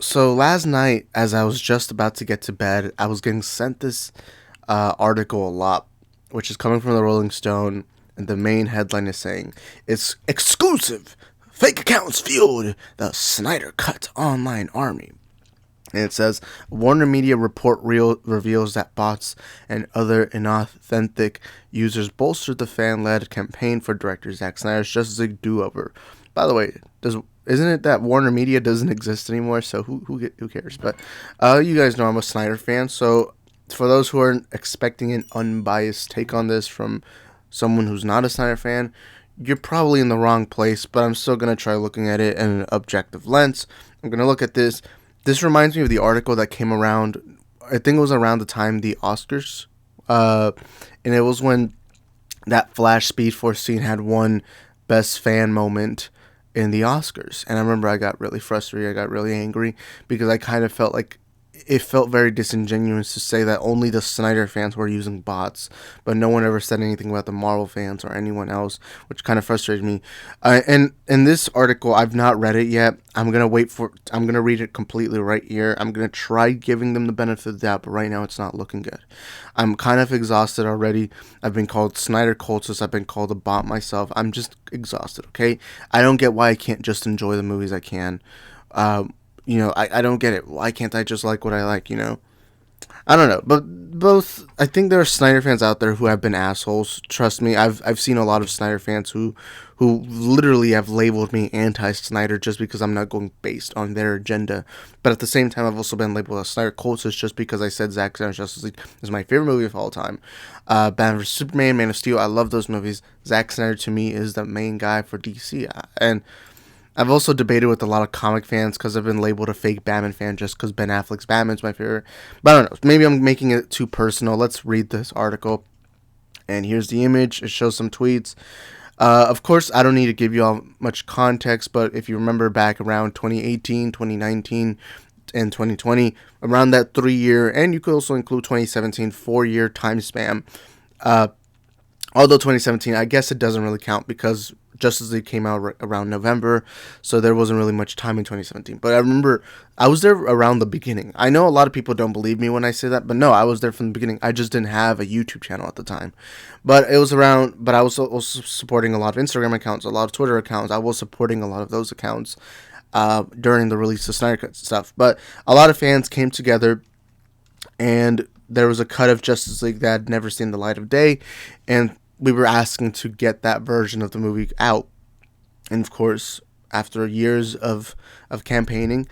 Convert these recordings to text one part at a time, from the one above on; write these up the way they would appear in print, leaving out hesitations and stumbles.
So last night, as I was just about to get to bed, I was getting sent this article a lot, which is coming from the Rolling Stone, and the main headline is saying it's exclusive. Fake accounts fueled the Snyder Cut online army. And it says Warner Media report reveals that bots and other inauthentic users bolstered the fan-led campaign for director Zack Snyder's Justice League do-over. By the way, isn't it that Warner Media doesn't exist anymore? So who cares? But you guys know I'm a Snyder fan. So for those who are expecting an unbiased take on this from someone who's not a Snyder fan, you're probably in the wrong place. But I'm still gonna try looking at it in an objective lens. I'm gonna look at this. This reminds me of the article that came around, I think it was around the time the Oscars, and it was when that Flash Speed Force scene had won Best Fan Moment in the Oscars. And I remember I got really frustrated, I got really angry, because I kind of felt like it felt very disingenuous to say that only the Snyder fans were using bots, but no one ever said anything about the Marvel fans or anyone else, which kind of frustrated me. And in this article, I've not read it yet. I'm gonna read it completely right here. I'm gonna try giving them the benefit of the doubt, but right now it's not looking good. I'm kind of exhausted already. I've been called Snyder cultist. I've been called a bot myself. I'm just exhausted. Okay, I don't get why I can't just enjoy the movies I can. I don't get it. Why can't I just like what I like, I don't know. But I think there are Snyder fans out there who have been assholes. Trust me, I've seen a lot of Snyder fans who literally have labeled me anti-Snyder just because I'm not going based on their agenda. But at the same time, I've also been labeled a Snyder cultist just because I said Zack Snyder's Justice League is my favorite movie of all time. Batman vs Superman, Man of Steel, I love those movies. Zack Snyder to me is the main guy for DC. And I've also debated with a lot of comic fans because I've been labeled a fake Batman fan just because Ben Affleck's Batman's my favorite. But I don't know. Maybe I'm making it too personal. Let's read this article. And here's the image. It shows some tweets. Of course, I don't need to give you all much context, but if you remember back around 2018, 2019, and 2020, around that 3-year, and you could also include 2017, 4-year time span. Although 2017, I guess it doesn't really count because Justice League came out around November, so there wasn't really much time in 2017. But I remember I was there around the beginning. I know a lot of people don't believe me when I say that, but no, I was there from the beginning. I just didn't have a YouTube channel at the time. But it was around, but I was also supporting a lot of Instagram accounts, a lot of Twitter accounts. I was supporting a lot of those accounts during the release of Snyder Cut stuff. But a lot of fans came together, and there was a cut of Justice League that had never seen the light of day, and we were asking to get that version of the movie out. And of course, after years of campaigning,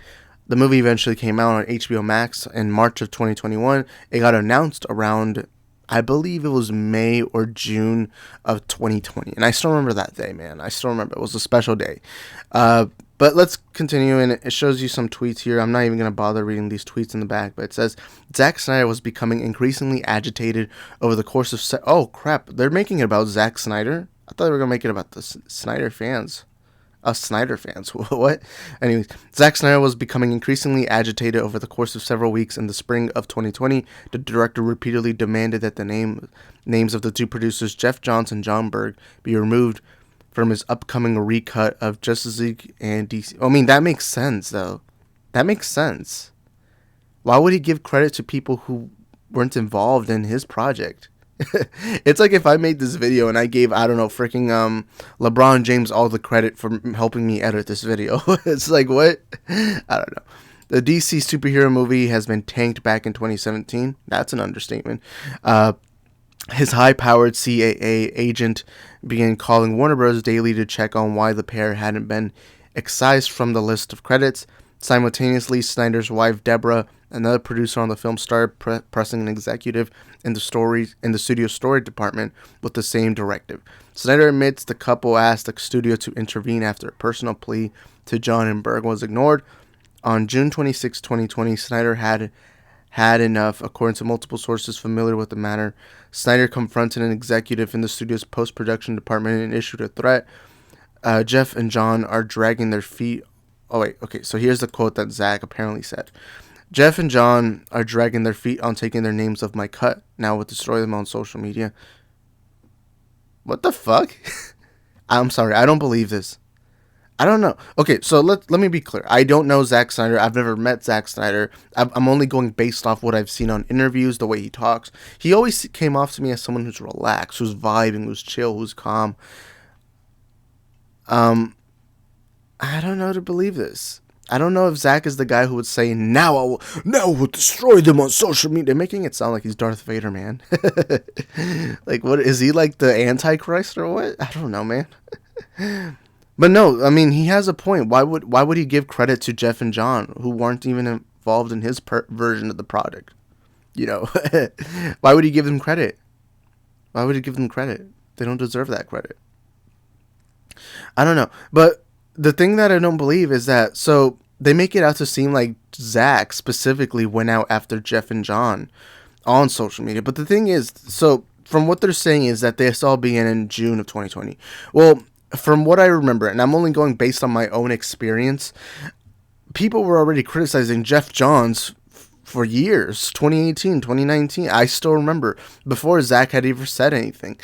the movie eventually came out on HBO Max in March of 2021. It got announced around, I believe it was May or June of 2020. And I still remember that day, man. I still remember. It was a special day. But let's continue, and it shows you some tweets here. I'm not even going to bother reading these tweets in the back, but it says, Zack Snyder was becoming increasingly agitated over the course of... oh, crap. They're making it about Zack Snyder? I thought they were going to make it about the Snyder fans. Us Snyder fans. What? Anyways, Zack Snyder was becoming increasingly agitated over the course of several weeks in the spring of 2020. The director repeatedly demanded that the names of the two producers, Jeff Johns and John Berg, be removed from his upcoming recut of Justice League and DC. I mean, that makes sense, though. That makes sense. Why would he give credit to people who weren't involved in his project? It's like if I made this video and I gave, I don't know, freaking LeBron James all the credit for helping me edit this video. It's like, what? I don't know. The DC superhero movie has been tanked back in 2017. That's an understatement. His high-powered CAA agent began calling Warner Bros. Daily to check on why the pair hadn't been excised from the list of credits. Simultaneously, Snyder's wife, Deborah, another producer on the film, started pressing an executive in the studio story department with the same directive. Snyder admits the couple asked the studio to intervene after a personal plea to John and Berg was ignored. On June 26, 2020, Snyder had enough, according to multiple sources familiar with the matter. Snyder confronted an executive in the studio's post-production department and issued a threat. Jeff and John are dragging their feet. Oh, wait, okay, so here's the quote that Zack apparently said. Jeff and John are dragging their feet on taking their names off my cut. Now will destroy them on social media. What the fuck? I'm sorry, I don't believe this. I don't know. Okay, so let me be clear. I don't know Zack Snyder. I've never met Zack Snyder. I'm only going based off what I've seen on interviews, the way he talks. He always came off to me as someone who's relaxed, who's vibing, who's chill, who's calm. Um, I don't know to believe this. I don't know if Zack is the guy who would say, now I will destroy them on social media," making it sound like he's Darth Vader, man. Like, what is he, like the Antichrist or what? I don't know, man. But no, I mean, he has a point. Why would he give credit to Jeff and John, who weren't even involved in his version of the product? You know, why would he give them credit? Why would he give them credit? They don't deserve that credit. I don't know. But the thing that I don't believe is that, so they make it out to seem like Zack specifically went out after Jeff and John on social media. But the thing is, so from what they're saying is that this all began in June of 2020. Well, from what I remember, and I'm only going based on my own experience, people were already criticizing Jeff Johns for years, 2018, 2019. I still remember before Zack had ever said anything.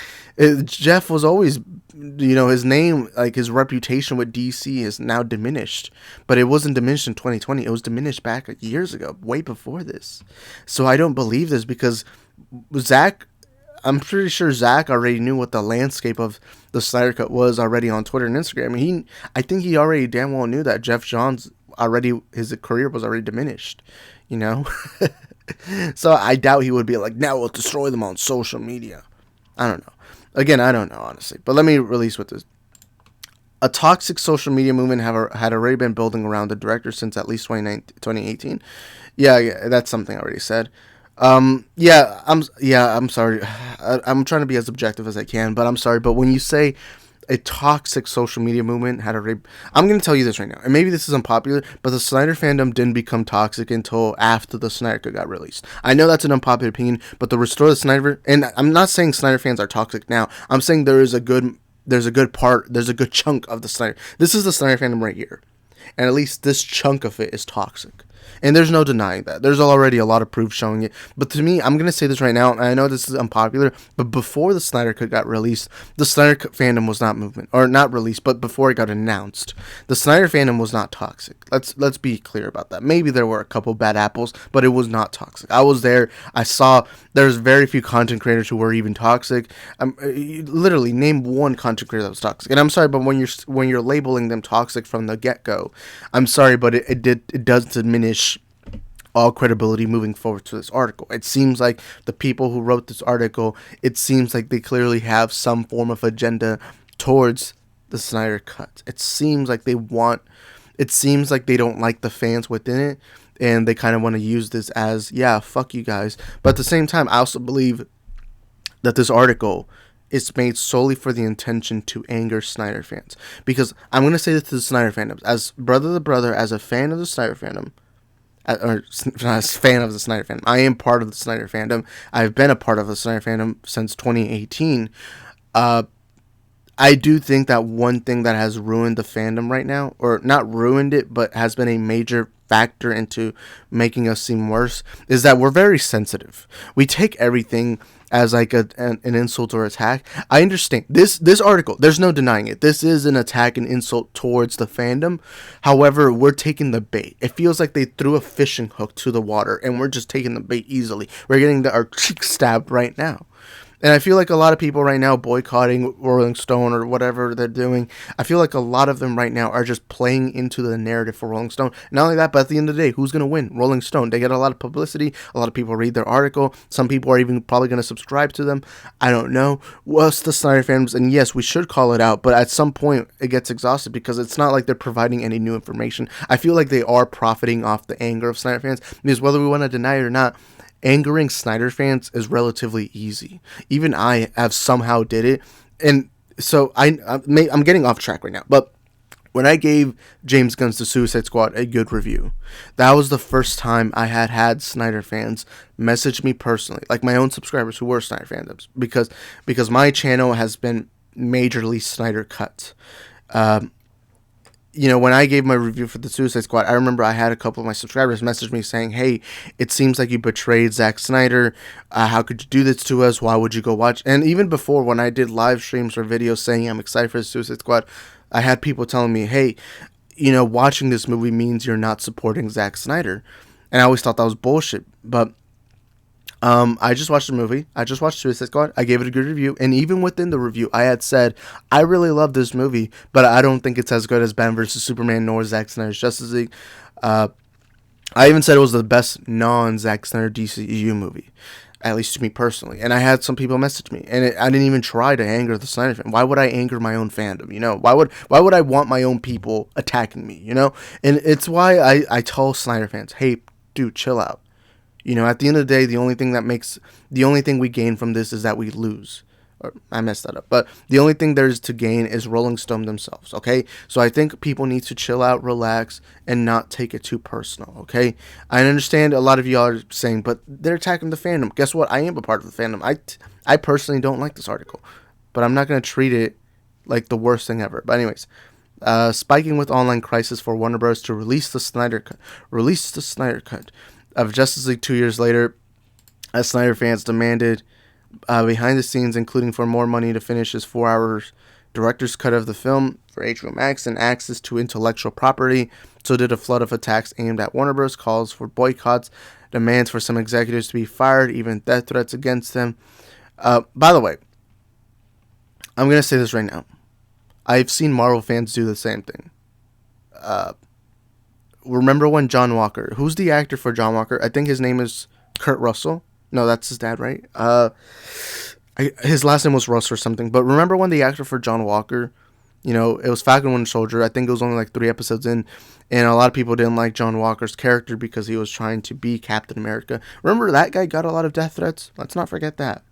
Jeff was always, his name, like his reputation with DC is now diminished, but it wasn't diminished in 2020. It was diminished back years ago, way before this. So I don't believe this because Zack, I'm pretty sure Zack already knew what the landscape of the Snyder Cut was already on Twitter and Instagram. I mean, I think he already damn well knew that Jeff Johns already, his career was already diminished, you know? So I doubt he would be like, now we'll destroy them on social media. I don't know. Again, I don't know, honestly. But let me release with this. A toxic social media movement had already been building around the director since at least 2018. Yeah, that's something I already said. I'm sorry. I'm trying to be as objective as I can, but I'm sorry. But when you say a toxic social media movement had already, I'm going to tell you this right now, and maybe this is unpopular, but the Snyder fandom didn't become toxic until after the Snyder Cut got released. I know that's an unpopular opinion, but the Restore the Snyder, and I'm not saying Snyder fans are toxic now. I'm saying there's a good chunk of the Snyder. This is the Snyder fandom right here, and at least this chunk of it is toxic. And there's no denying that. There's already a lot of proof showing it. But to me, I'm going to say this right now, and I know this is unpopular, but before the Snyder Cut got released, the Snyder Cut fandom was not movement, or not released, but before it got announced, the Snyder fandom was not toxic. Let's be clear about that. Maybe there were a couple bad apples, but it was not toxic. I was there. I saw there's very few content creators who were even toxic. Literally, name one content creator that was toxic. And I'm sorry, but when you're labeling them toxic from the get-go, I'm sorry, but it does diminish all credibility moving forward to this article. It seems like the people who wrote this article, it seems like they clearly have some form of agenda towards the Snyder Cut. It seems like they don't like the fans within it, and they kind of want to use this as, yeah, fuck you guys. But at the same time, I also believe that this article is made solely for the intention to anger Snyder fans. Because I'm going to say this to the Snyder fandom. As brother to brother, as a fan of the Snyder fandom, or not a fan of the Snyder fandom, I am part of the Snyder fandom. I've been a part of the Snyder fandom since 2018. I do think that one thing that has ruined the fandom right now, or not ruined it, but has been a major factor into making us seem worse, is that we're very sensitive. We take everything as like an insult or attack. I understand this article, there's no denying it, this is an attack and insult towards the fandom. However, we're taking the bait. It feels like they threw a fishing hook to the water and we're just taking the bait easily. We're getting our cheeks stabbed right now. And I feel like a lot of people right now boycotting Rolling Stone or whatever they're doing, I feel like a lot of them right now are just playing into the narrative for Rolling Stone. Not only that, but at the end of the day, who's going to win? Rolling Stone. They get a lot of publicity. A lot of people read their article. Some people are even probably going to subscribe to them. I don't know. What's the Snyder fans? And yes, we should call it out, but at some point it gets exhausted because it's not like they're providing any new information. I feel like they are profiting off the anger of Snyder fans, because whether we want to deny it or not, angering Snyder fans is relatively easy. Even I have somehow did it. And so I'm getting off track right now. But when I gave James Gunn's The Suicide Squad a good review, that was the first time I had Snyder fans message me personally, like my own subscribers who were Snyder fandoms, because my channel has been majorly Snyder cut. When I gave my review for The Suicide Squad, I remember I had a couple of my subscribers message me saying, hey, it seems like you betrayed Zack Snyder. How could you do this to us? Why would you go watch? And even before, when I did live streams or videos saying I'm excited for The Suicide Squad, I had people telling me, hey, watching this movie means you're not supporting Zack Snyder. And I always thought that was bullshit. But I just watched the movie. I just watched Suicide Squad. I gave it a good review. And even within the review, I had said, I really love this movie, but I don't think it's as good as Batman vs. Superman nor Zack Snyder's Justice League. I even said it was the best non-Zack Snyder DCEU movie, at least to me personally. And I had some people message me, and I didn't even try to anger the Snyder fan. Why would I anger my own fandom? Why would I want my own people attacking me? And it's why I tell Snyder fans, hey, dude, chill out. At the end of the day, the only thing we gain from this is that we lose. Or I messed that up. But the only thing there's to gain is Rolling Stone themselves, okay? So I think people need to chill out, relax, and not take it too personal, okay? I understand a lot of y'all are saying, but they're attacking the fandom. Guess what? I am a part of the fandom. I personally don't like this article. But I'm not going to treat it like the worst thing ever. But anyways, spiking with online crisis for Warner Bros. To release the Snyder Cut of Justice League 2 years later, as Snyder fans demanded behind the scenes, including for more money to finish his 4-hour director's cut of the film for HBO Max and access to intellectual property. So did a flood of attacks aimed at Warner Bros., calls for boycotts, demands for some executives to be fired, even death threats against them. By the way, I'm going to say this right now. I've seen Marvel fans do the same thing. Remember when John Walker, who's the actor for John Walker? I think his name is Kurt Russell. No, that's his dad, right? His last name was Russ or something. But remember when the actor for John Walker, it was Falcon Winter Soldier. I think it was only like 3 episodes in. And a lot of people didn't like John Walker's character because he was trying to be Captain America. Remember that guy got a lot of death threats? Let's not forget that.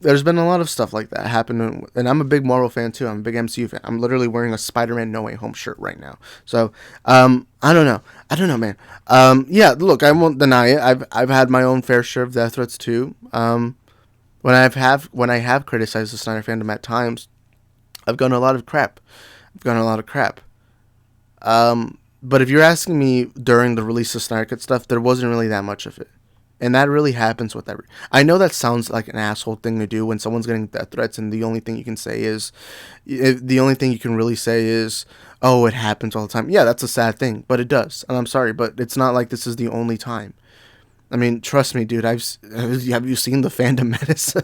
There's been a lot of stuff like that happen, and I'm a big Marvel fan too. I'm a big MCU fan. I'm literally wearing a Spider-Man No Way Home shirt right now. So, I don't know, man. Yeah, look, I won't deny it. I've had my own fair share of death threats too. When I have criticized the Snyder fandom at times, I've gotten a lot of crap. But if you're asking me during the release of Snyder Cut stuff, there wasn't really that much of it. And that really happens with every... I know that sounds like an asshole thing to do when someone's getting death threats and the only thing you can say is... The only thing you can really say is, oh, it happens all the time. Yeah, that's a sad thing, but it does. And I'm sorry, but it's not like this is the only time. I mean, trust me, dude, have you seen the Phantom Menace?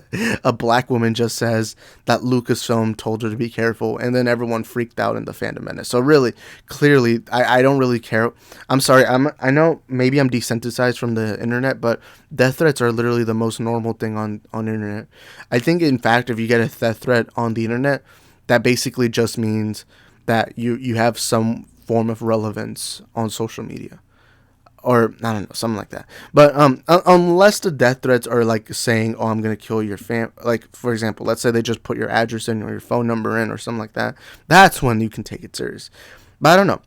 A black woman just says that Lucasfilm told her to be careful, and then everyone freaked out in the Phantom Menace. So really, clearly, I don't really care. I'm sorry, I know maybe I'm desensitized from the internet, but death threats are literally the most normal thing on the internet. I think, in fact, if you get a death threat on the internet, that basically just means that you have some form of relevance on social media. Or, I don't know, something like that. But unless the death threats are like saying, oh, I'm going to kill your fam. Like, for example, let's say they just put your address in or your phone number in or something like that. That's when you can take it serious. But I don't know.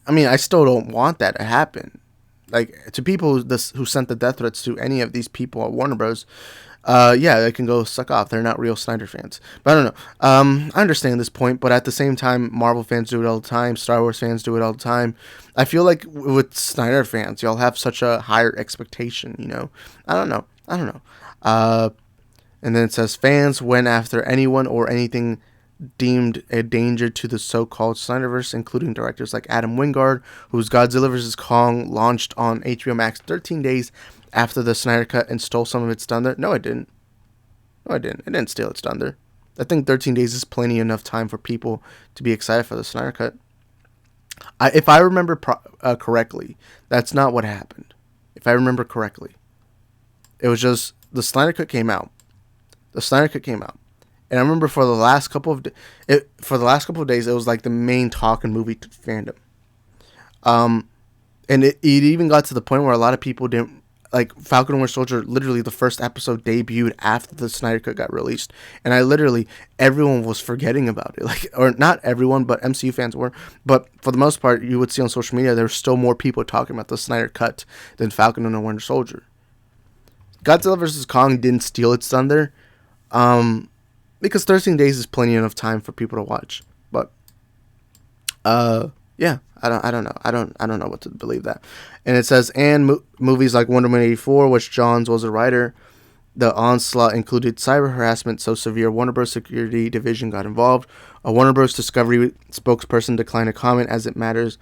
I mean, I still don't want that to happen. Like, to people who sent the death threats to any of these people at Warner Bros., yeah, they can go suck off. They're not real Snyder fans. But I don't know. I understand this point, but at the same time, Marvel fans do it all the time. Star Wars fans do it all the time. I feel like with Snyder fans, y'all have such a higher expectation, I don't know. And then it says, fans went after anyone or anything deemed a danger to the so-called Snyderverse, including directors like Adam Wingard, whose Godzilla vs. Kong launched on HBO Max 13 days after the Snyder Cut and stole some of its thunder. No, it didn't. It didn't steal its thunder. I think 13 days is plenty enough time for people to be excited for the Snyder Cut. If I remember correctly, that's not what happened. If I remember correctly, it was just the Snyder Cut came out. And I remember for the last couple of days, it was like the main talk in movie fandom. And it even got to the point where a lot of people didn't like Falcon and Winter Soldier. Literally, the first episode debuted after the Snyder Cut got released, and everyone was forgetting about it. Like, or not everyone, but MCU fans were. But for the most part, you would see on social media there were still more people talking about the Snyder Cut than Falcon and the Winter Soldier. Godzilla vs. Kong didn't steal its thunder, because 13 days is plenty enough time for people to watch. But yeah, I don't know. I don't know what to believe that. And it says, and movies like Wonder Woman 84, which Johns was a writer, The onslaught included cyber harassment so severe Warner Bros. Security Division got involved. A Warner Bros. Discovery spokesperson declined to comment as it matters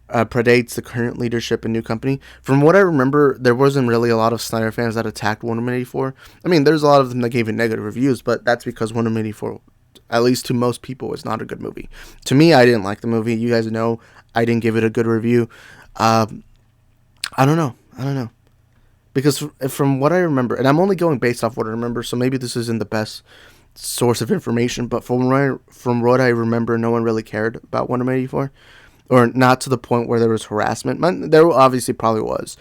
predates the current leadership and new company. From what I remember, there wasn't really a lot of Snyder fans that attacked Wonder Woman 84. I mean, there's a lot of them that gave it negative reviews, but that's because Wonder Woman 84, at least to most people, is not a good movie. To me, I didn't like the movie. You guys know I didn't give it a good review. I don't know. Because from what I remember, and I'm only going based off what I remember, so maybe this isn't the best source of information, but from what I remember, no one really cared about Wonder Woman 84, or not to the point where there was harassment. There obviously probably was,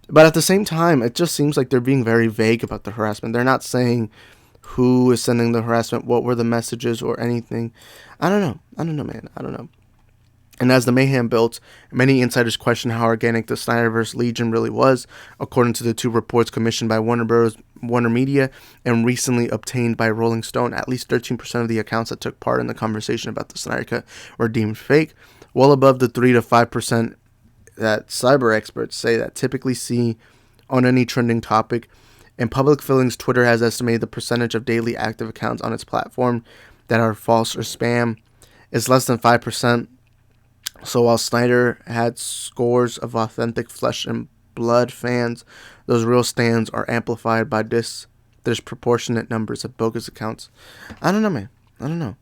but at the same time, it just seems like they're being very vague about the harassment. They're not saying who is sending the harassment, what were the messages, or anything. I don't know, man. I don't know. And as the mayhem built, many insiders questioned how organic the Snyderverse Legion really was, according to the two reports commissioned by Warner Media and recently obtained by Rolling Stone. At least 13% of the accounts that took part in the conversation about the Snyder Cut were deemed fake, well above the 3 to 5% that cyber experts say that typically see on any trending topic. In public filings, Twitter has estimated the percentage of daily active accounts on its platform that are false or spam is less than 5%. So while Snyder had scores of authentic flesh and blood fans, those real stands are amplified by disproportionate numbers of bogus accounts. I don't know, man. I don't know.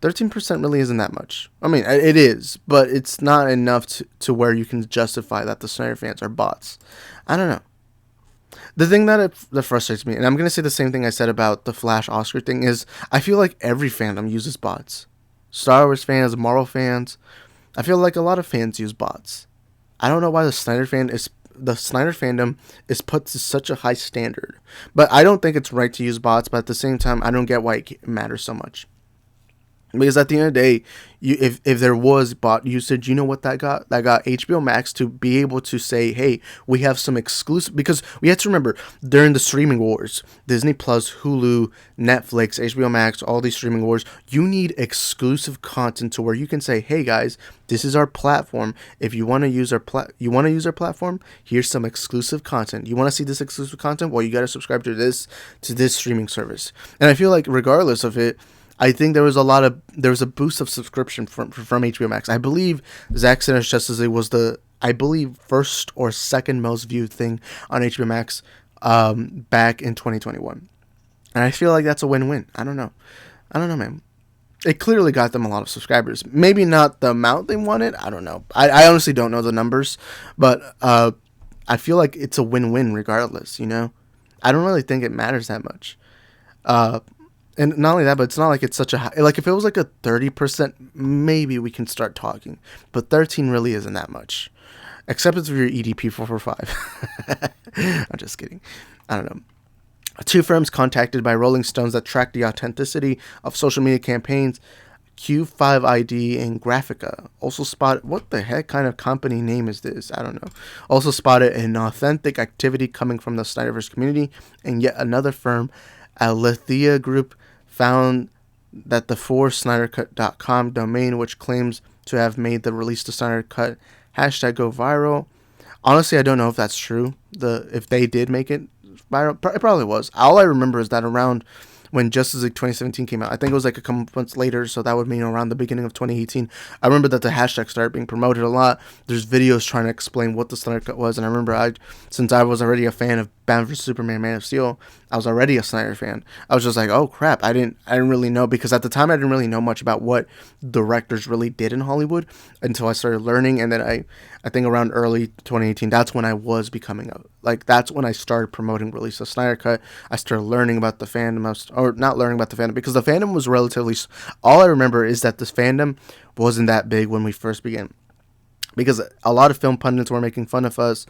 13% really isn't that much. I mean, it is, but it's not enough to where you can justify that the Snyder fans are bots. I don't know. The thing that frustrates me, and I'm going to say the same thing I said about the Flash Oscar thing, is I feel like every fandom uses bots. Star Wars fans, Marvel fans, I feel like a lot of fans use bots. I don't know why the Snyder fandom is put to such a high standard. But I don't think it's right to use bots, but at the same time, I don't get why it matters so much. Because at the end of the day, if there was bot usage, you know what that got? That got HBO Max to be able to say, hey, we have some exclusive... Because we have to remember, during the streaming wars, Disney Plus, Hulu, Netflix, HBO Max, all these streaming wars, you need exclusive content to where you can say, hey guys, this is our platform. If you want to use our platform, here's some exclusive content. You want to see this exclusive content? Well, you got to subscribe to this streaming service. And I feel like regardless of it, I think there was a boost of subscription from HBO Max. I believe Zack Snyder's Justice League was the first or second most viewed thing on HBO Max back in 2021, and I feel like that's a win-win. I don't know, man. It clearly got them a lot of subscribers. Maybe not the amount they wanted. I don't know. I honestly don't know the numbers, but I feel like it's a win-win regardless. You know, I don't really think it matters that much. And not only that, but it's not like it's such a high... Like, if it was like a 30%, maybe we can start talking. But 13 really isn't that much. Except it's for your EDP 445. I'm just kidding. I don't know. Two firms contacted by Rolling Stones that track the authenticity of social media campaigns, Q5ID and Graphica, also spotted... What the heck kind of company name is this? I don't know. Also spotted an authentic activity coming from the Snyderverse community. And yet another firm, Alethea Group, found that the ForSnyderCut.com domain, which claims to have made the release to Snyder Cut hashtag go viral. Honestly, I don't know if that's true. If they did make it viral, it probably was. All I remember is that around when Justice League 2017 came out, I think it was like a couple months later, so that would mean around the beginning of 2018. I remember that the hashtag started being promoted a lot. There's videos trying to explain what the Snyder Cut was, and I remember since I was already a fan of Batman vs Superman, Man of Steel, I was already a Snyder fan. I was just like, oh crap, I didn't really know, because at the time I didn't really know much about what directors really did in Hollywood until I started learning, and then I think around early 2018, that's when I was becoming that's when I started promoting release of Snyder Cut. I started learning about the fandom, or not learning about the fandom, because the fandom was relatively... All I remember is that this fandom wasn't that big when we first began, because a lot of film pundits were making fun of us.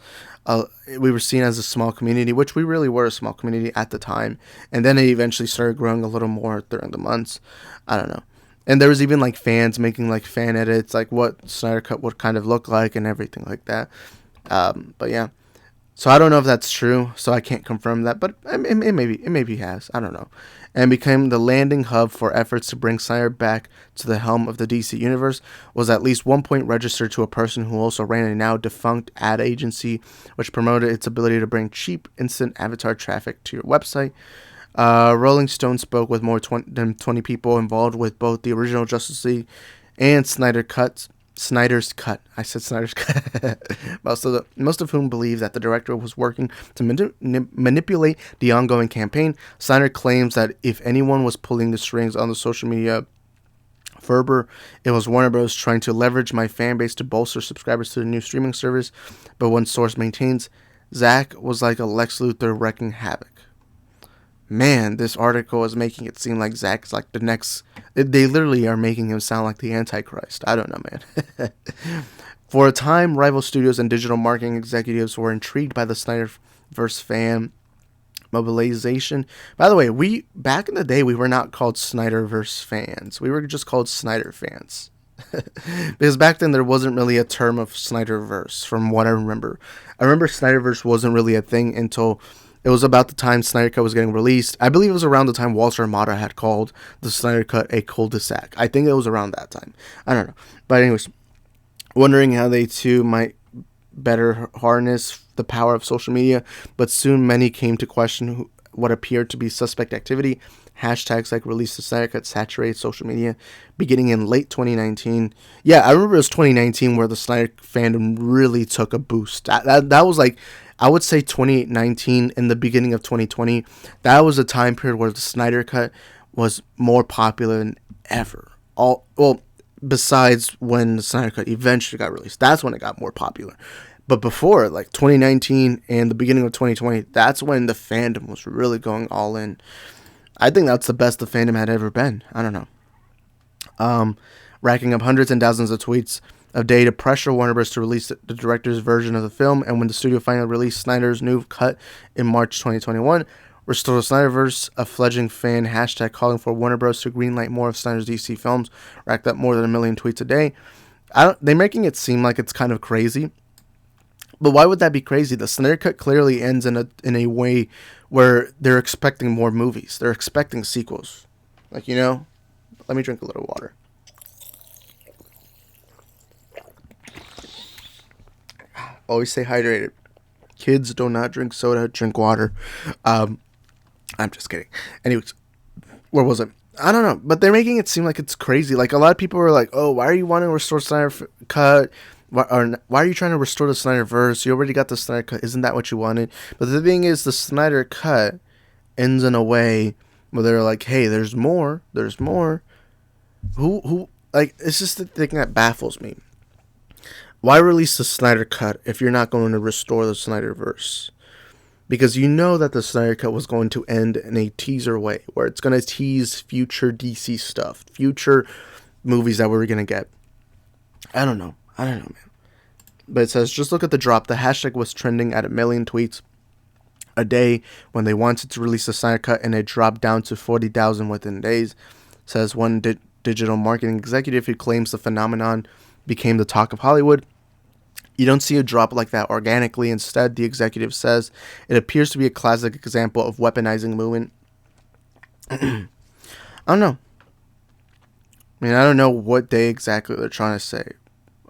We were seen as a small community, which we really were a small community at the time, and then it eventually started growing a little more during the months. I don't know. And there was even like fans making like fan edits, like what Snyder Cut would kind of look like and everything like that. But yeah. So I don't know if that's true. So I can't confirm that, but it maybe has. I don't know. And became the landing hub for efforts to bring Snyder back to the helm of the DC universe. Was at least one point registered to a person who also ran a now defunct ad agency, which promoted its ability to bring cheap, instant avatar traffic to your website. Rolling Stone spoke with more than 20 people involved with both the original Justice League and Snyder's cut. I said Snyder's cut. most of whom believe that the director was working to manipulate the ongoing campaign. Snyder claims that if anyone was pulling the strings on the social media fervor, it was Warner Bros. Trying to leverage my fan base to bolster subscribers to the new streaming service. But one source maintains Zack was like a Lex Luthor wreaking havoc. Man, this article is making it seem like Zack is like the next. They literally are making him sound like the Antichrist. I don't know, man. For a time, rival studios and digital marketing executives were intrigued by the Snyderverse fan mobilization. By the way, we back in the day we were not called Snyderverse fans. We were just called Snyder fans. Because back then there wasn't really a term of Snyderverse from what I remember. I remember Snyderverse wasn't really a thing until it was about the time Snyder Cut was getting released. I believe it was around the time Walter Amada had called the Snyder Cut a cul-de-sac. I think it was around that time. I don't know. But anyways, wondering how they too might better harness the power of social media, but soon many came to question what appeared to be suspect activity. Hashtags like release the Snyder Cut saturated social media beginning in late 2019. Yeah, I remember it was 2019 where the Snyder fandom really took a boost. That was like, I would say 2019 and the beginning of 2020. That was a time period where the Snyder Cut was more popular than ever. Besides when the Snyder Cut eventually got released. That's when it got more popular. But before, like 2019 and the beginning of 2020, that's when the fandom was really going all in. I think that's the best the fandom had ever been. I don't know. Racking up hundreds and thousands of tweets a day to pressure Warner Bros. To release the director's version of the film. And when the studio finally released Snyder's new cut in March 2021, Restore the Snyderverse, a fledgling fan hashtag calling for Warner Bros. To greenlight more of Snyder's DC films, racked up more than 1 million tweets a day. They're making it seem like it's kind of crazy. But why would that be crazy? The Snyder Cut clearly ends in a way where they're expecting more movies. They're expecting sequels. Like, you know? Let me drink a little water. Always stay hydrated. Kids, do not drink soda, drink water. I'm just kidding. Anyways, where was it? I don't know. But they're making it seem like it's crazy. Like, a lot of people are like, oh, why are you wanting to restore Snyder Cut? Why are you trying to restore the Snyderverse? You already got the Snyder Cut. Isn't that what you wanted? But the thing is, the Snyder Cut ends in a way where they're like, hey, there's more. There's more. Like, it's just the thing that baffles me. Why release the Snyder Cut if you're not going to restore the Snyderverse? Because you know that the Snyder Cut was going to end in a teaser way, where it's going to tease future DC stuff, future movies that we're going to get. I don't know, man. But it says, just look at the drop. The hashtag was trending at 1 million tweets a day when they wanted to release the Snyder Cut, and it dropped down to 40,000 within days. Says one digital marketing executive who claims the phenomenon became the talk of Hollywood. You don't see a drop like that organically. Instead, the executive says, it appears to be a classic example of weaponizing movement. I don't know. I mean, I don't know what they exactly they're trying to say.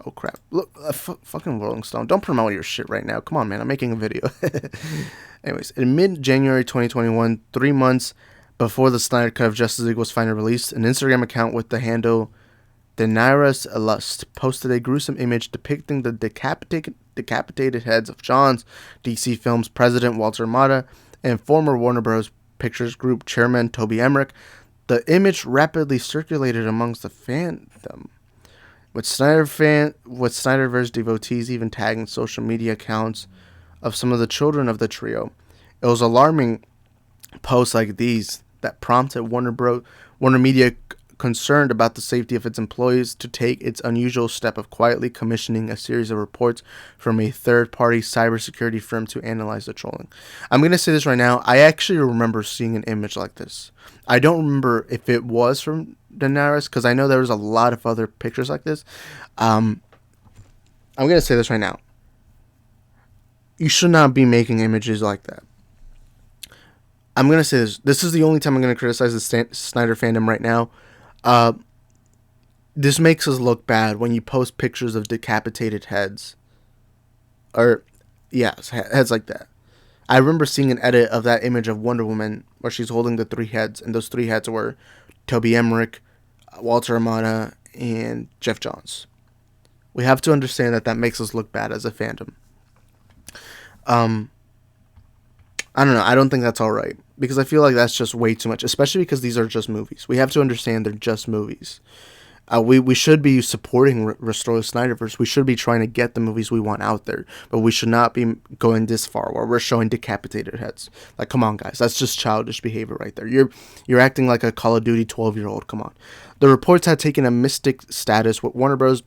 Oh, crap. Look, fucking Rolling Stone. Don't promote your shit right now. Come on, man. I'm making a video. Anyways, in mid-January 2021, 3 months before the Snyder Cut of Justice League was finally released, an Instagram account with the handle Daenerys Lust posted a gruesome image depicting the decapitated heads of John's DC Films president Walter Amada and former Warner Bros. Pictures Group chairman Toby Emmerich. The image rapidly circulated amongst the fandom, with Snyderverse devotees even tagging social media accounts of some of the children of the trio. It was alarming posts like these that prompted Warner Media, concerned about the safety of its employees, to take its unusual step of quietly commissioning a series of reports from a third-party cybersecurity firm to analyze the trolling. I'm going to say this right now. I actually remember seeing an image like this. I don't remember if it was from Daenerys, because I know there was a lot of other pictures like this. I'm going to say this right now. You should not be making images like that. I'm going to say this. This is the only time I'm going to criticize the Snyder fandom right now. Uh, this makes us look bad when you post pictures of decapitated heads. Or, yes, heads like that. I remember seeing an edit of that image of Wonder Woman where she's holding the 3 heads, and those 3 heads were Toby Emmerich, Walter Amada, and Jeff Johns. We have to understand that makes us look bad as a fandom. I don't know. I don't think that's all right, because I feel like that's just way too much, especially because these are just movies. We have to understand they're just movies. We should be supporting Restore the Snyderverse. We should be trying to get the movies we want out there, but we should not be going this far where we're showing decapitated heads. Like, come on, guys, that's just childish behavior right there. You're acting like a Call of Duty 12-year-old. Come on. The reports had taken a mystic status with Warner Bros.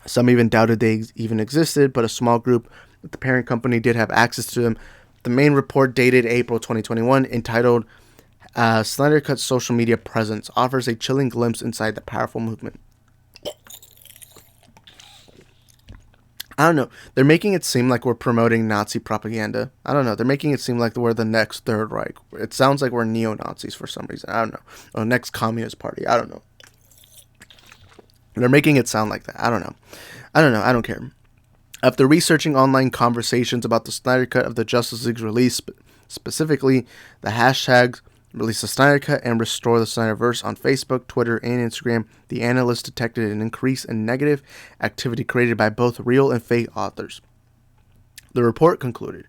Some even doubted they even existed, but a small group at the parent company did have access to them. The main report, dated April 2021, entitled Snyder Cut's social media presence offers a chilling glimpse inside the powerful movement. I don't know. They're making it seem like we're promoting Nazi propaganda. I don't know. They're making it seem like we're the next Third Reich. It sounds like we're neo-Nazis for some reason. I don't know. Or next Communist Party. I don't know. They're making it sound like that. I don't know. I don't care. After researching online conversations about the Snyder Cut of the Justice League's release, specifically the hashtags Release the Snyder Cut and Restore the Snyderverse on Facebook, Twitter, and Instagram, the analysts detected an increase in negative activity created by both real and fake authors. The report concluded,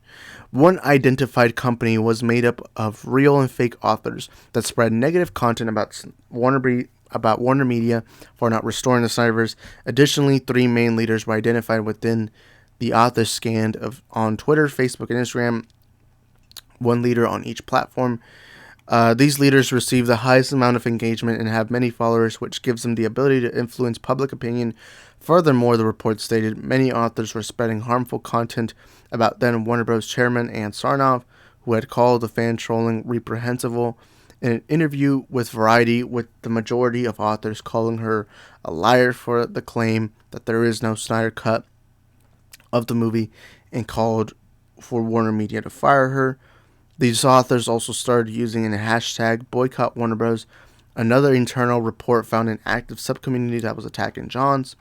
one identified company was made up of real and fake authors that spread negative content about Warner Media for not restoring the Snyderverse. Additionally, 3 main leaders were identified within the authors scanned on Twitter, Facebook, and Instagram, 1 leader on each platform. These leaders receive the highest amount of engagement and have many followers, which gives them the ability to influence public opinion. Furthermore, the report stated many authors were spreading harmful content about then Warner Bros. Chairman Ann Sarnoff, who had called the fan trolling reprehensible. In an interview with Variety, with the majority of authors calling her a liar for the claim that there is no Snyder Cut of the movie, and called for Warner Media to fire her. These authors also started using a hashtag boycott Warner Bros. Another internal report found an active subcommunity that was attacking Johns.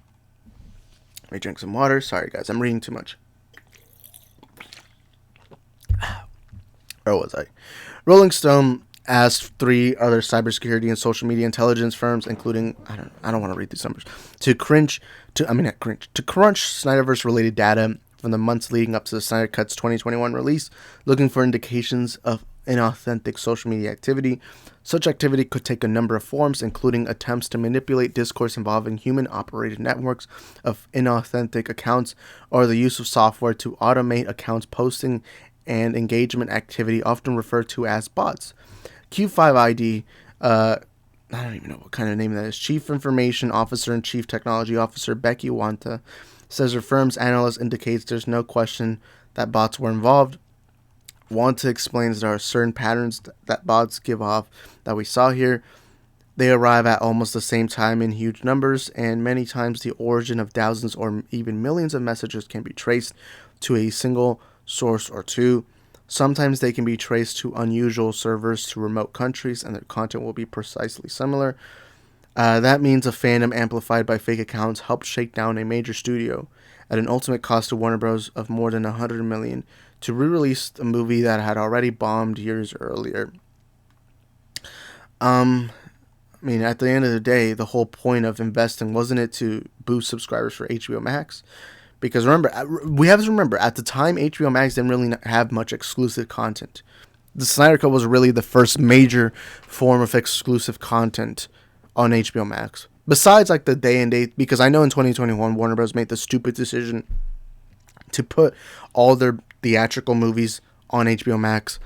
Let me drink some water. Sorry, guys, I'm reading too much. Where was I? Rolling Stone asked 3 other cybersecurity and social media intelligence firms, including I don't want to read these numbers, to crunch Snyderverse related data from the months leading up to the Snyder Cut's 2021 release, looking for indications of inauthentic social media activity. Such activity could take a number of forms, including attempts to manipulate discourse involving human-operated networks of inauthentic accounts, or the use of software to automate accounts posting and engagement activity, often referred to as bots. Q5ID, I don't even know what kind of name that is, Chief Information Officer and Chief Technology Officer Becky Wanta, says her firm's analyst indicates there's no question that bots were involved. Wanta explains there are certain patterns that bots give off that we saw here. They arrive at almost the same time in huge numbers, and many times the origin of thousands or even millions of messages can be traced to a single source or 2. Sometimes they can be traced to unusual servers to remote countries, and their content will be precisely similar. That means a fandom amplified by fake accounts helped shake down a major studio at an ultimate cost to Warner Bros. Of more than $100 million to re-release a movie that had already bombed years earlier. At the end of the day, the whole point of investing, wasn't it to boost subscribers for HBO Max? Because we have to remember, at the time, HBO Max didn't really have much exclusive content. The Snyder Cut was really the first major form of exclusive content on HBO Max. Besides, like, the day and date, because I know in 2021, Warner Bros. Made the stupid decision to put all their theatrical movies on HBO Max.